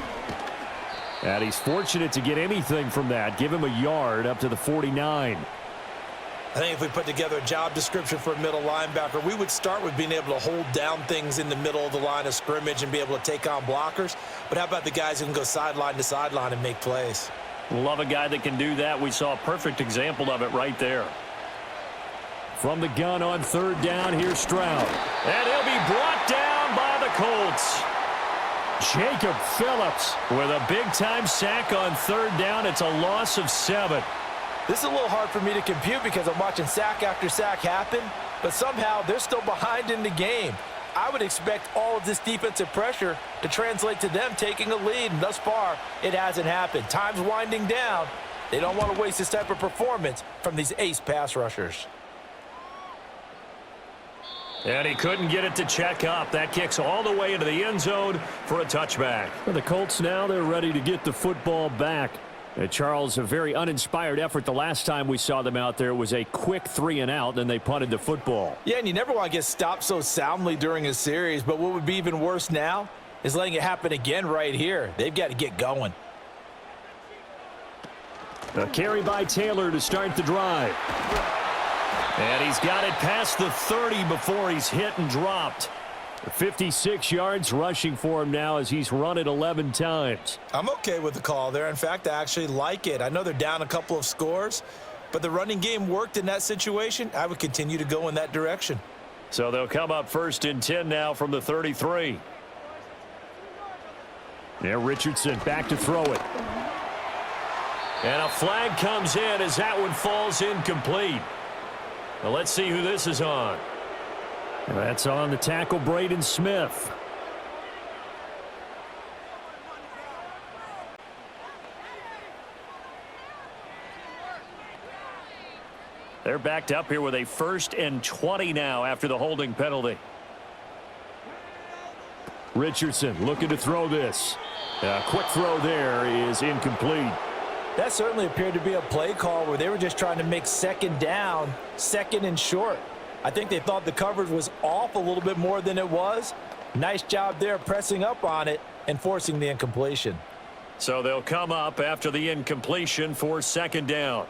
And he's fortunate to get anything from that. Give him a yard up to the 49. I think if we put together a job description for a middle linebacker, we would start with being able to hold down things in the middle of the line of scrimmage and be able to take on blockers. But how about the guys who can go sideline to sideline and make plays? Love a guy that can do that. We saw a perfect example of it right there. From the gun on 3rd down, here's Stroud. And he'll be brought down by the Colts. Jacob Phillips with a big-time sack on 3rd down. It's a loss of 7. This is a little hard for me to compute because I'm watching sack after sack happen, but somehow they're still behind in the game. I would expect all of this defensive pressure to translate to them taking a lead, and thus far, it hasn't happened. Time's winding down. They don't want to waste this type of performance from these ace pass rushers. And he couldn't get it to check up. That kicks all the way into the end zone for a touchback. For the Colts now, they're ready to get the football back. Charles, a very uninspired effort the last time we saw them out there. It was a quick 3-and-out, then they punted the football. Yeah, and you never want to get stopped so soundly during a series, but what would be even worse now is letting it happen again right here. They've got to get going. A carry by Taylor to start the drive. And he's got it past the 30 before he's hit and dropped. 56 yards rushing for him now as he's run it 11 times. I'm okay with the call there. In fact, I actually like it. I know they're down a couple of scores, but the running game worked in that situation. I would continue to go in that direction. So they'll come up 1st and 10 now from the 33. Now Richardson back to throw it. And a flag comes in as that one falls incomplete. Well, let's see who this is on. That's on the tackle, Braden Smith. They're backed up here with a 1st and 20 now after the holding penalty. Richardson looking to throw this. A quick throw there is incomplete. That certainly appeared to be a play call where they were just trying to make 2nd down, 2nd and short. I think they thought the coverage was off a little bit more than it was. Nice job there pressing up on it and forcing the incompletion. So they'll come up after the incompletion for 2nd down.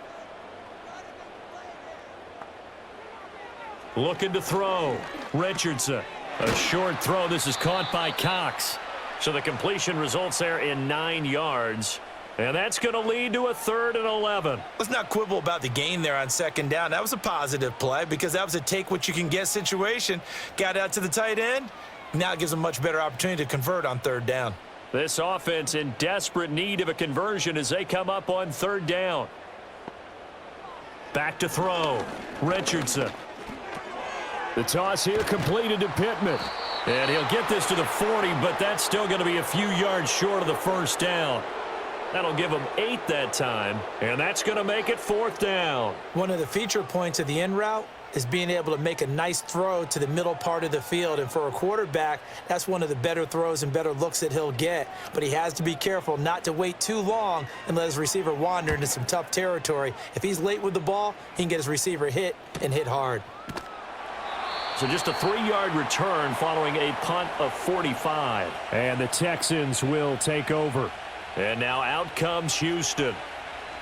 Looking to throw. Richardson. A short throw. This is caught by Cox. So the completion results there in 9 yards. And that's going to lead to a 3rd and 11. Let's not quibble about the gain there on 2nd down. That was a positive play because that was a take-what-you-can-get situation. Got out to the tight end. Now it gives them a much better opportunity to convert on 3rd down. This offense in desperate need of a conversion as they come up on 3rd down. Back to throw. Richardson. The toss here completed to Pittman. And he'll get this to the 40, but that's still going to be a few yards short of the 1st down. That'll give them 8 that time, and that's going to make it 4th down. One of the feature points of the in route is being able to make a nice throw to the middle part of the field. And for a quarterback, that's one of the better throws and better looks that he'll get. But he has to be careful not to wait too long and let his receiver wander into some tough territory. If he's late with the ball, he can get his receiver hit and hit hard. So just a 3-yard return following a punt of 45. And the Texans will take over. And now out comes Houston.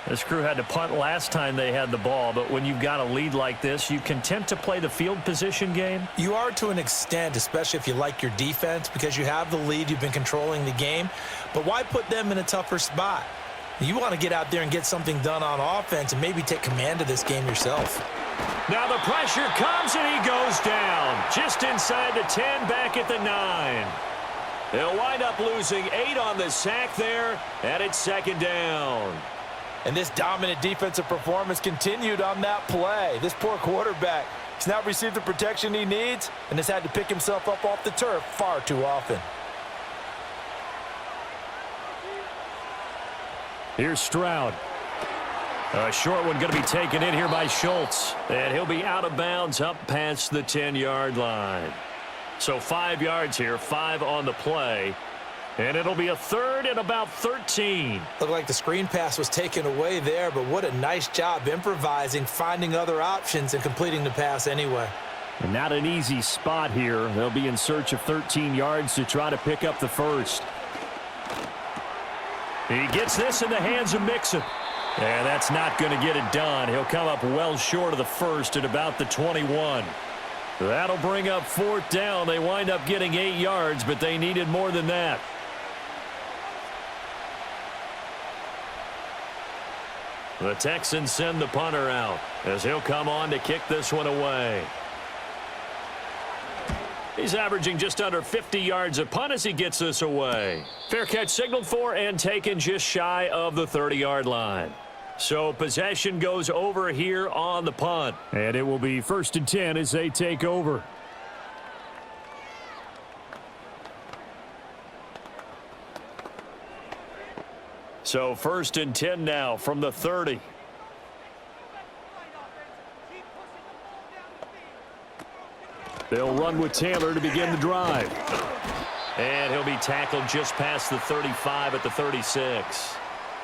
This crew had to punt last time they had the ball, but when you've got a lead like this, you content to play the field position game? You are to an extent, especially if you like your defense, because you have the lead, you've been controlling the game. But why put them in a tougher spot? You want to get out there and get something done on offense and maybe take command of this game yourself. Now the pressure comes and he goes down. Just inside the 10, back at the 9. They'll wind up losing 8 on the sack there, and it's 2nd down. And this dominant defensive performance continued on that play. This poor quarterback has not received the protection he needs and has had to pick himself up off the turf far too often. Here's Stroud. A short one going to be taken in here by Schultz. And he'll be out of bounds up past the 10-yard line. So 5 yards here, 5 on the play. And it'll be a 3rd and about 13. Looked like the screen pass was taken away there, but what a nice job improvising, finding other options, and completing the pass anyway. And not an easy spot here. They'll be in search of 13 yards to try to pick up the 1st. He gets this in the hands of Mixon. And that's not going to get it done. He'll come up well short of the 1st at about the 21. That'll bring up 4th down. They wind up getting 8 yards, but they needed more than that. The Texans send the punter out as he'll come on to kick this one away. He's averaging just under 50 yards a punt as he gets this away. Fair catch signaled for and taken just shy of the 30-yard line. So possession goes over here on the punt. And it will be 1st and 10 as they take over. So 1st and 10 now from the 30. They'll run with Taylor to begin the drive. And he'll be tackled just past the 35 at the 36.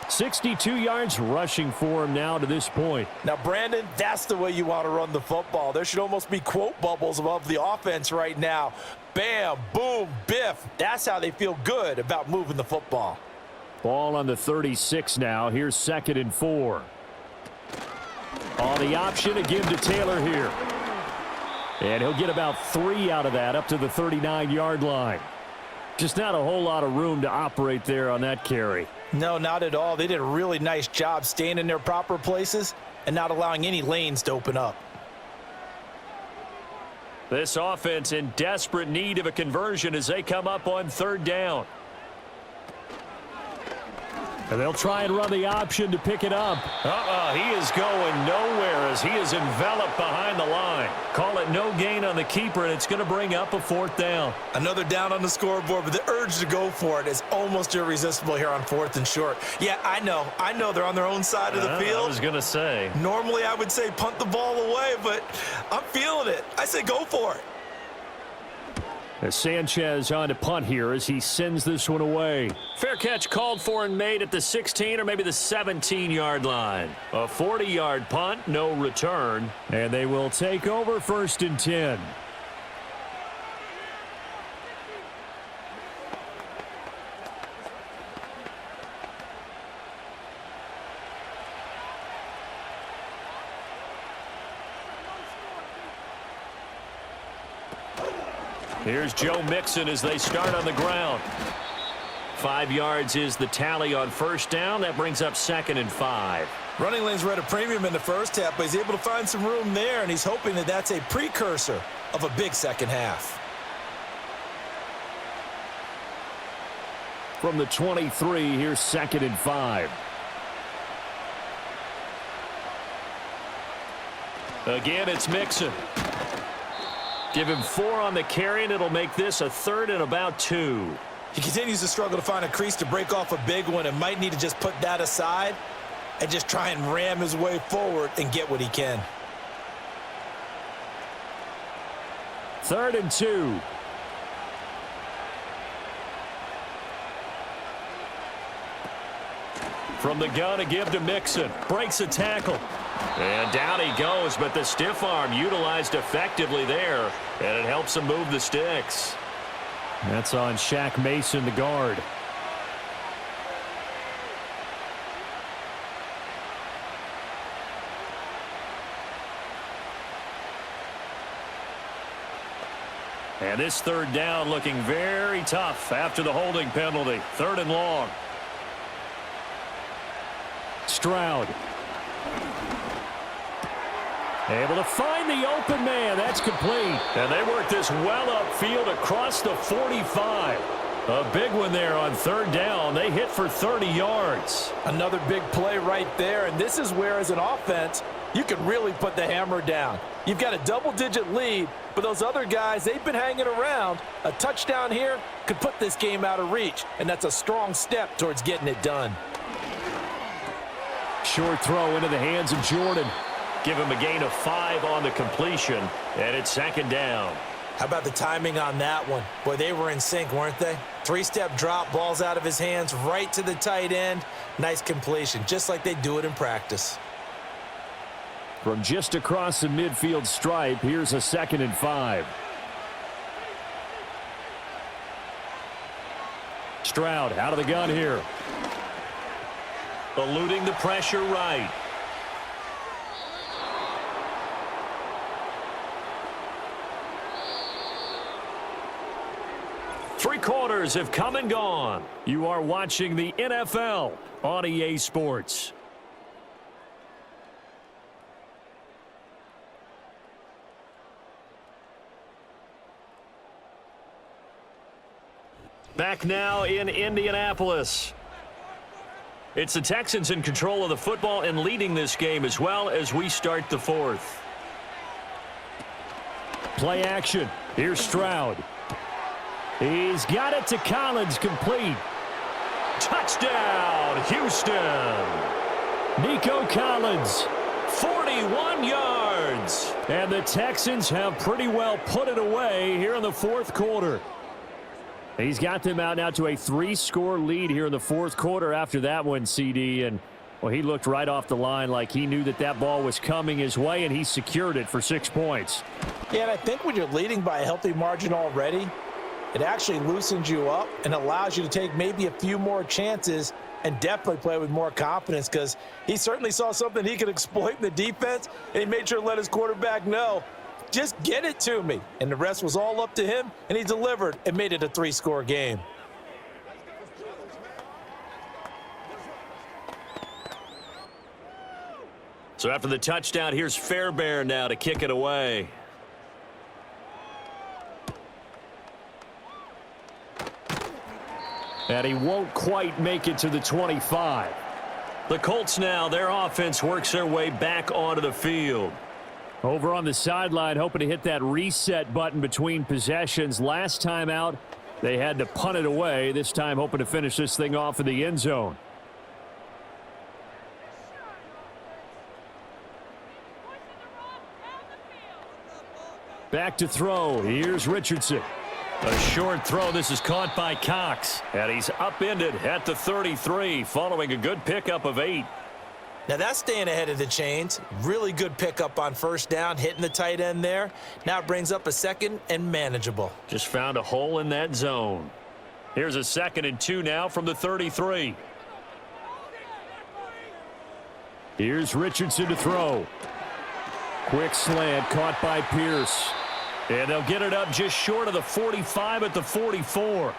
62 yards rushing for him now to this point. Now, Brandon, that's the way you want to run the football. There should almost be quote bubbles above the offense right now. Bam, boom, biff. That's how they feel good about moving the football. Ball on the 36 now. Here's 2nd and 4. On the option to give to Taylor here. And he'll get about 3 out of that up to the 39-yard line. Just not a whole lot of room to operate there on that carry. No, not at all. They did a really nice job staying in their proper places and not allowing any lanes to open up. This offense in desperate need of a conversion as they come up on 3rd down. And they'll try and run the option to pick it up. He is going nowhere as he is enveloped behind the line. Call it no gain on the keeper, and it's going to bring up a 4th down. Another down on the scoreboard, but the urge to go for it is almost irresistible here on 4th and short. Yeah, I know they're on their own side of the field. I was going to say. Normally I would say punt the ball away, but I'm feeling it. I say go for it. As Sanchez on to punt here as he sends this one away. Fair catch called for and made at the 16 or maybe the 17-yard line. A 40-yard punt, no return. And they will take over 1st and 10. Here's Joe Mixon as they start on the ground. 5 yards is the tally on 1st down. That brings up 2nd and 5. Running lanes were at a premium in the first half, but he's able to find some room there, and he's hoping that that's a precursor of a big second half. From the 23, here's 2nd and 5. Again, it's Mixon. Give him 4 on the carry, and it'll make this a 3rd and about 2. He continues to struggle to find a crease to break off a big one and might need to just put that aside and just try and ram his way forward and get what he can. 3rd and 2. From the gun, a give to Mixon. Breaks a tackle. And down he goes, but the stiff arm utilized effectively there, and it helps him move the sticks. That's on Shaq Mason, the guard. And this 3rd down looking very tough after the holding penalty. 3rd and long. Stroud. Able to find the open man. That's complete. And they work this well upfield across the 45. A big one there on 3rd down. They hit for 30 yards. Another big play right there, and this is where, as an offense, you can really put the hammer down. You've got a double-digit lead, but those other guys, they've been hanging around. A touchdown here could put this game out of reach, and that's a strong step towards getting it done. Short throw into the hands of Jordan. Give him a gain of 5 on the completion, and it's 2nd down. How about the timing on that one? Boy, they were in sync, weren't they? 3-step drop, balls out of his hands, right to the tight end. Nice completion, just like they do it in practice. From just across the midfield stripe, here's a 2nd and 5. Stroud out of the gun here. Eluding the pressure right. Three quarters have come and gone. You are watching the NFL on EA Sports. Back now in Indianapolis. It's the Texans in control of the football and leading this game as well as we start the 4th. Play action. Here's Stroud. He's got it to Collins, complete. Touchdown, Houston. Nico Collins. 41 yards. And the Texans have pretty well put it away here in the 4th quarter. He's got them out now to a 3-score lead here in the 4th quarter after that one, CD. And, well, he looked right off the line like he knew that that ball was coming his way, and he secured it for 6 points. Yeah, and I think when you're leading by a healthy margin already, it actually loosens you up and allows you to take maybe a few more chances and definitely play with more confidence because he certainly saw something he could exploit in the defense, and he made sure to let his quarterback know, just get it to me. And the rest was all up to him, and he delivered and made it a 3-score game. So after the touchdown, here's Fairbairn now to kick it away. And he won't quite make it to the 25. The Colts now, their offense works their way back onto the field. Over on the sideline, hoping to hit that reset button between possessions. Last time out, they had to punt it away. This time, hoping to finish this thing off in the end zone. Back to throw. Here's Richardson. A short throw. This is caught by Cox. And he's upended at the 33, following a good pickup of 8. Now that's staying ahead of the chains. Really good pickup on first down, hitting the tight end there. Now it brings up a second and manageable. Just found a hole in that zone. Here's a 2nd and 2 now from the 33. Here's Richardson to throw. Quick slant caught by Pierce. And they'll get it up just short of the 45 at the 44.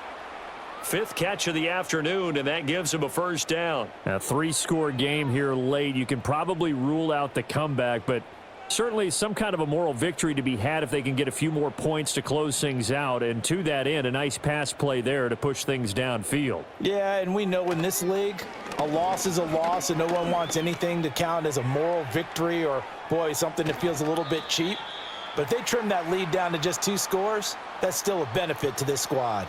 5th catch of the afternoon, and that gives him a first down. A 3-score game here late. You can probably rule out the comeback, but certainly some kind of a moral victory to be had if they can get a few more points to close things out. And to that end, a nice pass play there to push things downfield. Yeah, and we know in this league, a loss is a loss, and no one wants anything to count as a moral victory or, boy, something that feels a little bit cheap. But if they trim that lead down to just 2 scores, that's still a benefit to this squad.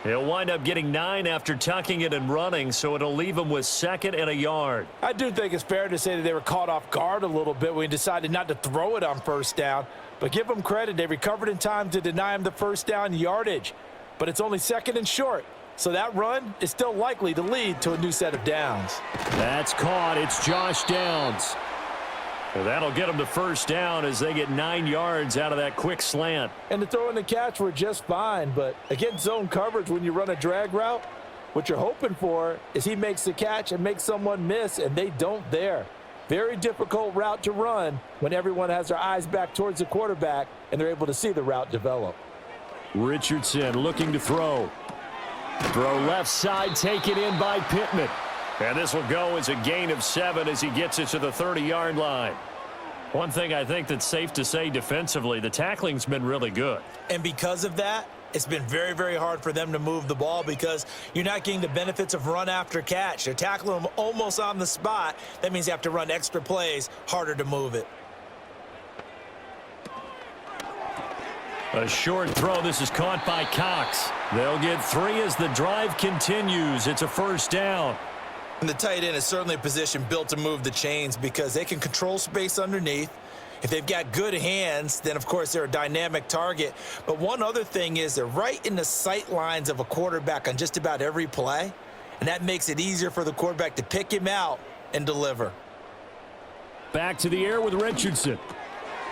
He'll wind up getting 9 after tucking it and running, so it'll leave him with 2nd and a yard. I do think it's fair to say that they were caught off guard a little bit when he decided not to throw it on first down. But give them credit, they recovered in time to deny him the first down yardage. But it's only 2nd and short, so that run is still likely to lead to a new set of downs. That's caught. It's Josh Downs. Well, that'll get them the first down as they get 9 yards out of that quick slant. And the throw and the catch were just fine, but against zone coverage when you run a drag route, what you're hoping for is he makes the catch and makes someone miss, and they don't there. Very difficult route to run when everyone has their eyes back towards the quarterback and they're able to see the route develop. Richardson looking to throw. Throw left side, taken in by Pittman. And this will go as a gain of 7 as he gets it to the 30-yard line. One thing I think that's safe to say defensively, the tackling's been really good. And because of that, it's been very, very hard for them to move the ball because you're not getting the benefits of run after catch. They're tackling them almost on the spot. That means you have to run extra plays, harder to move it. A short throw. This is caught by Cox. They'll get 3 as the drive continues. It's a first down. And the tight end is certainly a position built to move the chains because they can control space underneath. If they've got good hands, then, of course, they're a dynamic target. But one other thing is they're right in the sight lines of a quarterback on just about every play, and that makes it easier for the quarterback to pick him out and deliver. Back to the air with Richardson.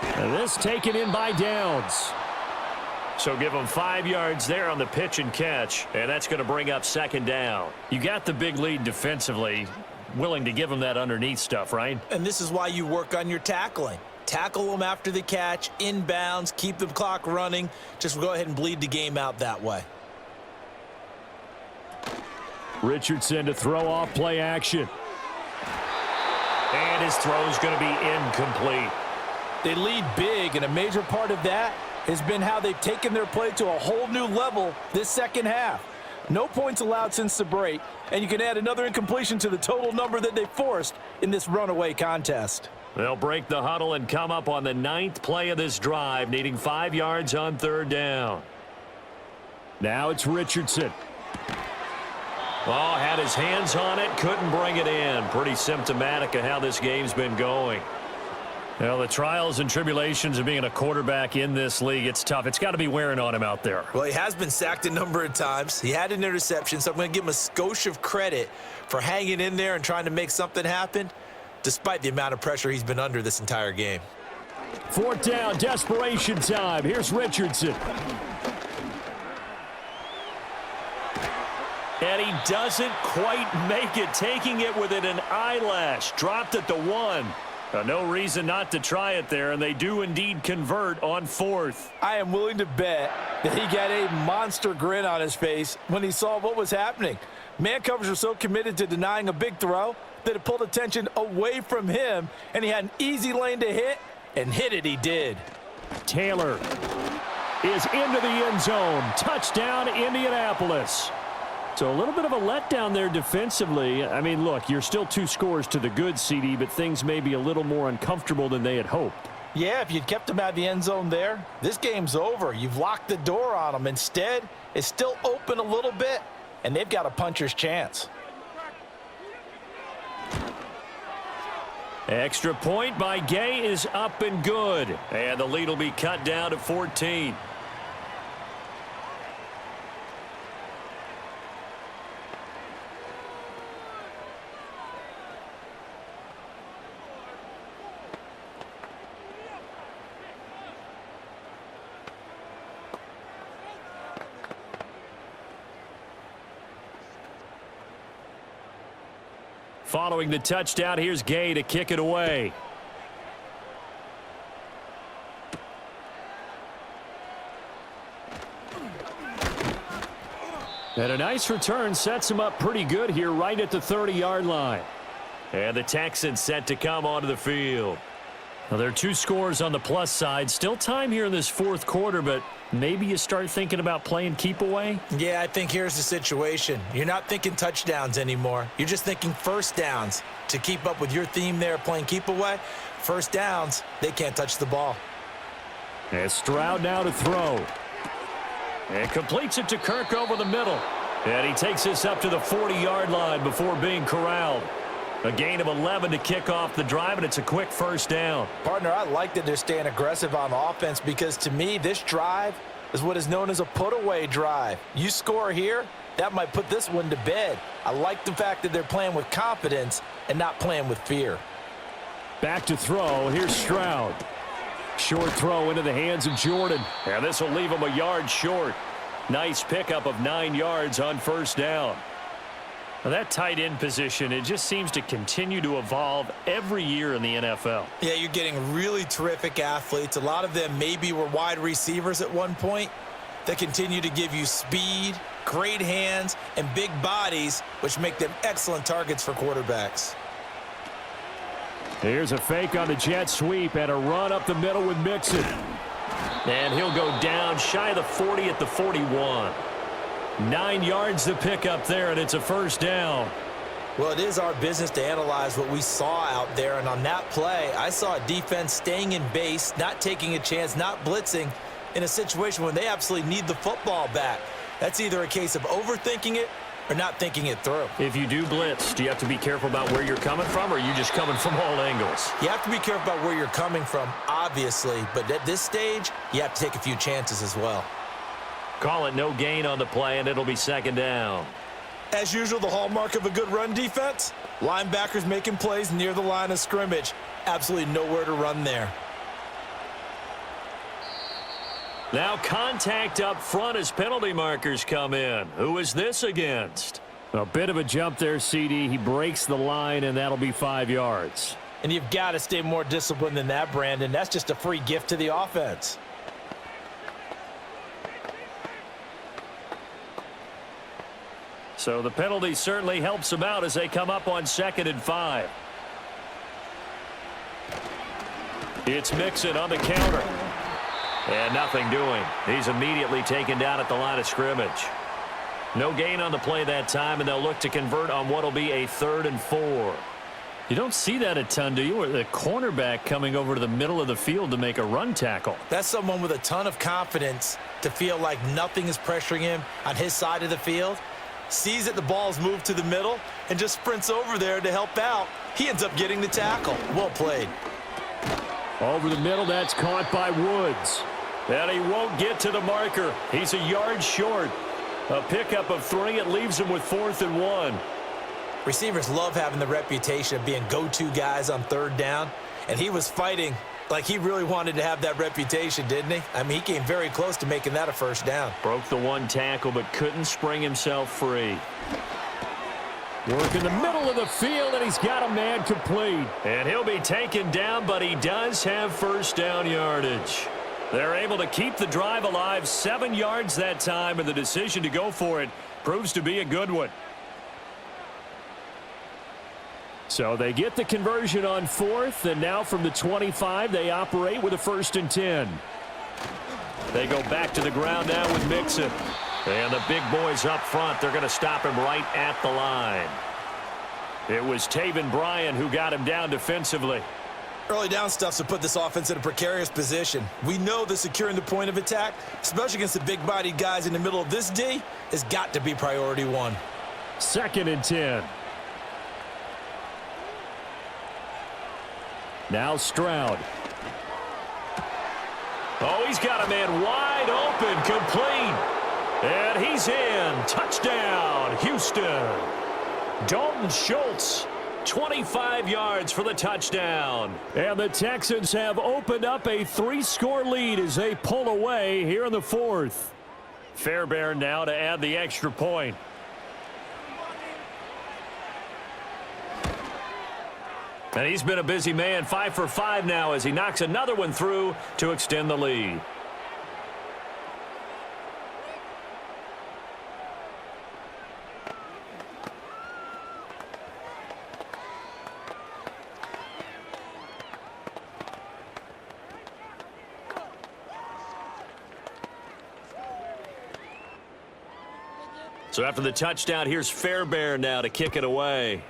And this taken in by Downs. So give them 5 yards there on the pitch and catch, and that's going to bring up 2nd down. You got the big lead defensively, willing to give them that underneath stuff, right? And this is why you work on your tackling. Tackle them after the catch, inbounds, keep the clock running. Just go ahead and bleed the game out that way. Richardson to throw off play action. And his throw's going to be incomplete. They lead big, and a major part of that has been how they've taken their play to a whole new level this second half. No points allowed since the break, and you can add another incompletion to the total number that they forced in this runaway contest. They'll break the huddle and come up on the 9th play of this drive, needing 5 yards on 3rd down. Now it's Richardson. Oh, had his hands on it, couldn't bring it in. Pretty symptomatic of how this game's been going. Well, the trials and tribulations of being a quarterback in this league, it's tough. It's got to be wearing on him out there. Well, he has been sacked a number of times. He had an interception, so I'm going to give him a skosh of credit for hanging in there and trying to make something happen, despite the amount of pressure he's been under this entire game. 4th down, desperation time. Here's Richardson. And And he doesn't quite make it, taking it within an eyelash. Dropped at the 1. No reason not to try it there, and they do indeed convert on 4th. I am willing to bet that he got a monster grin on his face when he saw what was happening. Man covers were so committed to denying a big throw that it pulled attention away from him, and he had an easy lane to hit, and hit it he did. Taylor is into the end zone. Touchdown, Indianapolis. So a little bit of a letdown there defensively. I mean, look, you're still 2 scores to the good, CD, but things may be a little more uncomfortable than they had hoped. Yeah, if you'd kept him out of the end zone there, this game's over. You've locked the door on him. Instead, it's still open a little bit, and they've got a puncher's chance. Extra point by Gay is up and good. And the lead will be cut down to 14. Following the touchdown, here's Gay to kick it away. And a nice return sets him up pretty good here right at the 30-yard line. And the Texans set to come onto the field. Now, there are 2 scores on the plus side. Still time here in this 4th quarter, but maybe you start thinking about playing keep away? Yeah, I think here's the situation. You're not thinking touchdowns anymore. You're just thinking first downs. To keep up with your theme there, playing keep away, first downs, they can't touch the ball. And Stroud now to throw. And completes it to Kirk over the middle. And he takes this up to the 40-yard line before being corralled. A gain of 11 to kick off the drive, and it's a quick first down. Partner, I like that they're staying aggressive on offense because, to me, this drive is what is known as a put-away drive. You score here, that might put this one to bed. I like the fact that they're playing with confidence and not playing with fear. Back to throw. Here's Stroud. Short throw into the hands of Jordan. And this will leave him a yard short. Nice pickup of 9 yards on first down. Now that tight end position, it just seems to continue to evolve every year in the NFL. Yeah, you're getting really terrific athletes. A lot of them maybe were wide receivers at one point. They continue to give you speed, great hands, and big bodies, which make them excellent targets for quarterbacks. Here's a fake on the jet sweep and a run up the middle with Mixon. And he'll go down shy of the 40 at the 41. 9 yards to pick up there, and it's a first down. Well, it is our business to analyze what we saw out there, and on that play, I saw a defense staying in base, not taking a chance, not blitzing, in a situation when they absolutely need the football back. That's either a case of overthinking it or not thinking it through. If you do blitz, do you have to be careful about where you're coming from, or are you just coming from all angles? You have to be careful about where you're coming from, obviously, but at this stage, you have to take a few chances as well. Call it no gain on the play, and it'll be second down. As usual, the hallmark of a good run defense, linebackers making plays near the line of scrimmage. Absolutely nowhere to run there. Now contact up front as penalty markers come in. Who is this against? A bit of a jump there, CD. He breaks the line, and that'll be 5 yards. And you've got to stay more disciplined than that, Brandon. That's just a free gift to the offense. So the penalty certainly helps them out as they come up on 2nd and 5. It's Mixon on the counter. And nothing doing. He's immediately taken down at the line of scrimmage. No gain on the play that time, and they'll look to convert on what will be a 3rd and 4. You don't see that a ton, do you? Or the cornerback coming over to the middle of the field to make a run tackle. That's someone with a ton of confidence to feel like nothing is pressuring him on his side of the field. Sees that the ball's moved to the middle and just sprints over there to help out. He ends up getting the tackle. Well played. Over the middle, that's caught by Woods. And he won't get to the marker. He's a yard short. A pickup of 3. It leaves him with 4th and 1. Receivers love having the reputation of being go-to guys on 3rd down, and he was fighting Like he really wanted to have that reputation, didn't he? I mean, he came very close to making that a first down. Broke the one tackle, but couldn't spring himself free. Work in the middle of the field, and he's got a man complete. And he'll be taken down, but he does have first down yardage. They're able to keep the drive alive, 7 yards that time, and the decision to go for it proves to be a good one. So they get the conversion on 4th, and now from the 25, they operate with a 1st and 10. They go back to the ground now with Mixon. And the big boys up front, they're going to stop him right at the line. It was Taven Bryan who got him down defensively. Early down stuff's to put this offense in a precarious position. We know that securing the point of attack, especially against the big-bodied guys in the middle of this D, has got to be priority 1. 2nd and 10. Now Stroud. Oh, he's got a man wide open, complete. And he's in. Touchdown, Houston. Dalton Schultz, 25 yards for the touchdown. And the Texans have opened up a 3-score lead as they pull away here in the 4th. Fairbairn now to add the extra point. And he's been a busy man, 5 for 5 now as he knocks another one through to extend the lead. So after the touchdown, here's Fairbairn now to kick it away.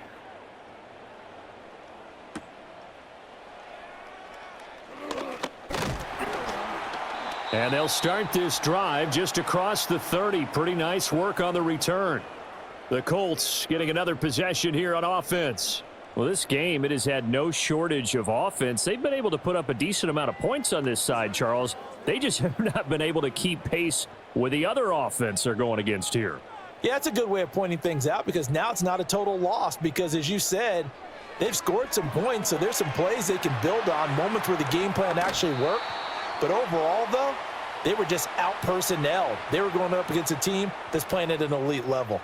And they'll start this drive just across the 30. Pretty nice work on the return. The Colts getting another possession here on offense. Well, this game, it has had no shortage of offense. They've been able to put up a decent amount of points on this side, Charles. They just have not been able to keep pace with the other offense they're going against here. Yeah, that's a good way of pointing things out because now it's not a total loss because, as you said, they've scored some points, so there's some plays they can build on, moments where the game plan actually worked. But overall, though, they were just out-personnelled. They were going up against a team that's playing at an elite level.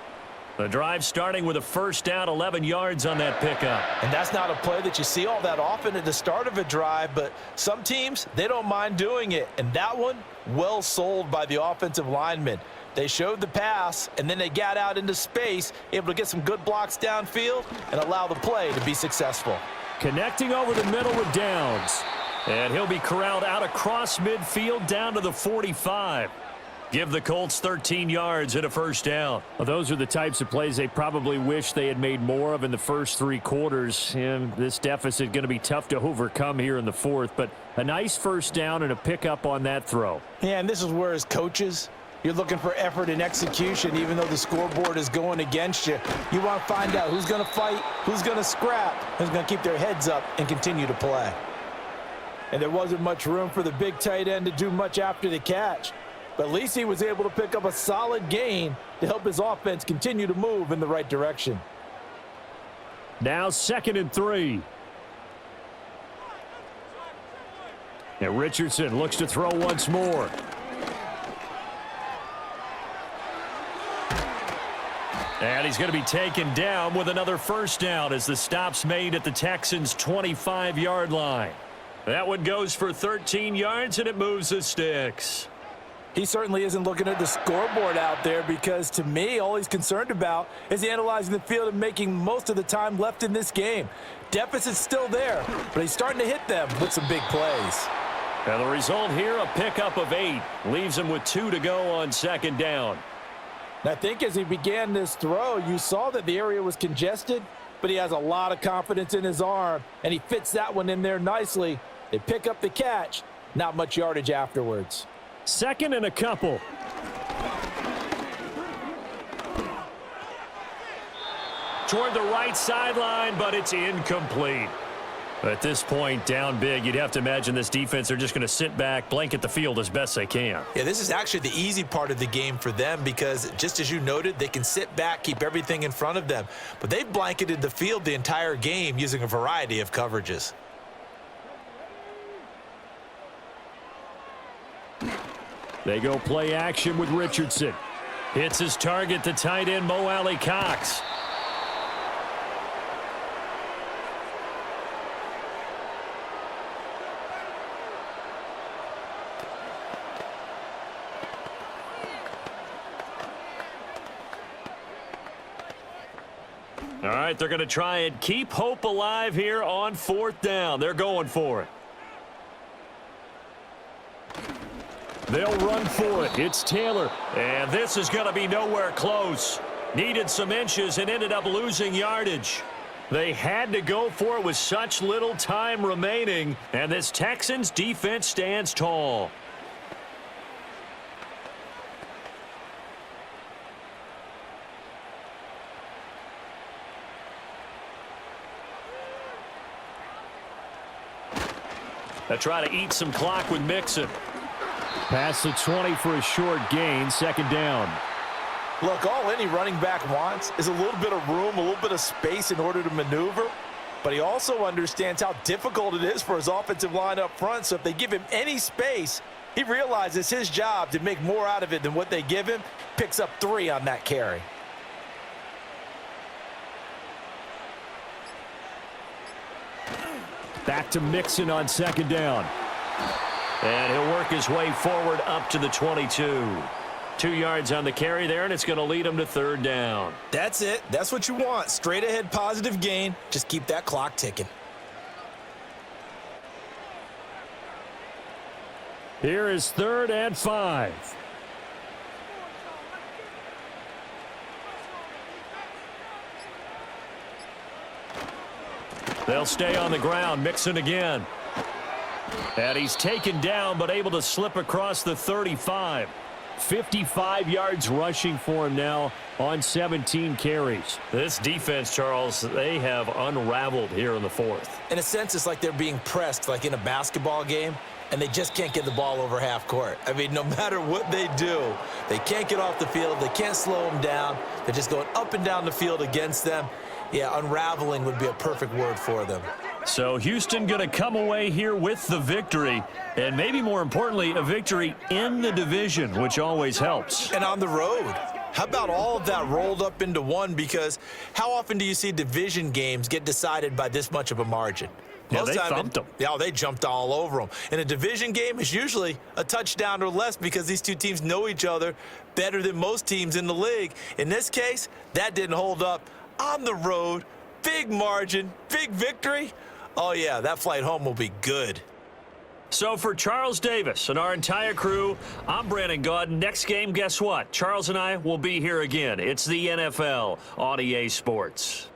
The drive starting with a first down, 11 yards on that pickup. And that's not a play that you see all that often at the start of a drive, but some teams, they don't mind doing it. And that one, well sold by the offensive linemen. They showed the pass, and then they got out into space, able to get some good blocks downfield and allow the play to be successful. Connecting over the middle with Downs. And he'll be corralled out across midfield down to the 45. Give the Colts 13 yards and a first down. Well, those are the types of plays they probably wish they had made more of in the first 3 quarters. And this deficit going to be tough to overcome here in the 4th. But a nice first down and a pickup on that throw. Yeah, and this is where as coaches, you're looking for effort and execution even though the scoreboard is going against you. You want to find out who's going to fight, who's going to scrap, who's going to keep their heads up and continue to play. And there wasn't much room for the big tight end to do much after the catch. But at least he was able to pick up a solid gain to help his offense continue to move in the right direction. Now 2nd and 3. And Richardson looks to throw once more. And he's going to be taken down with another first down as the stop's made at the Texans' 25-yard line. That one goes for 13 yards, and it moves the sticks. He certainly isn't looking at the scoreboard out there because, to me, all he's concerned about is analyzing the field and making most of the time left in this game. Deficit's still there, but he's starting to hit them with some big plays. And the result here, a pickup of 8. Leaves him with 2 to go on 2nd down. And I think as he began this throw, you saw that the area was congested, but he has a lot of confidence in his arm, and he fits that one in there nicely. They pick up the catch, not much yardage afterwards. 2nd and a couple. Toward the right sideline, but it's incomplete. At this point, down big, you'd have to imagine this defense are just going to sit back, blanket the field as best they can. Yeah, this is actually the easy part of the game for them because, just as you noted, they can sit back, keep everything in front of them. But they've blanketed the field the entire game using a variety of coverages. They go play action with Richardson. Hits his target to tight end Mo Alley Cox. All right, they're going to try and keep hope alive here on 4th down. They're going for it. They'll run for it. It's Taylor. And this is going to be nowhere close. Needed some inches and ended up losing yardage. They had to go for it with such little time remaining. And this Texans defense stands tall. They try to eat some clock with Mixon. Past the 20 for a short gain, 2nd down. Look, all any running back wants is a little bit of room, a little bit of space in order to maneuver. But he also understands how difficult it is for his offensive line up front. So if they give him any space, he realizes his job to make more out of it than what they give him. Picks up 3 on that carry. Back to Mixon on 2nd down. And he'll work his way forward up to the 22. 2 yards on the carry there, and it's going to lead him to 3rd down. That's it. That's what you want. Straight ahead positive gain. Just keep that clock ticking. Here is 3rd and 5. They'll stay on the ground. Mixon again. And he's taken down, but able to slip across the 35. 55 yards rushing for him now on 17 carries. This defense, Charles, they have unraveled here in the 4th. In a sense, it's like they're being pressed like in a basketball game, and they just can't get the ball over half court. I mean, no matter what they do, they can't get off the field. They can't slow them down. They're just going up and down the field against them. Yeah, unraveling would be a perfect word for them. So Houston going to come away here with the victory, and maybe more importantly, a victory in the division, which always helps. And on the road. How about all of that rolled up into one? Because how often do you see division games get decided by this much of a margin? Yeah, they thumped them. Yeah, they jumped all over them. In a division game, it's usually a touchdown or less because these two teams know each other better than most teams in the league. In this case, that didn't hold up. On the road, big margin, big victory. Oh, yeah, that flight home will be good. So for Charles Davis and our entire crew, I'm Brandon Gaudin. Next game, guess what? Charles and I will be here again. It's the NFL on EA Sports.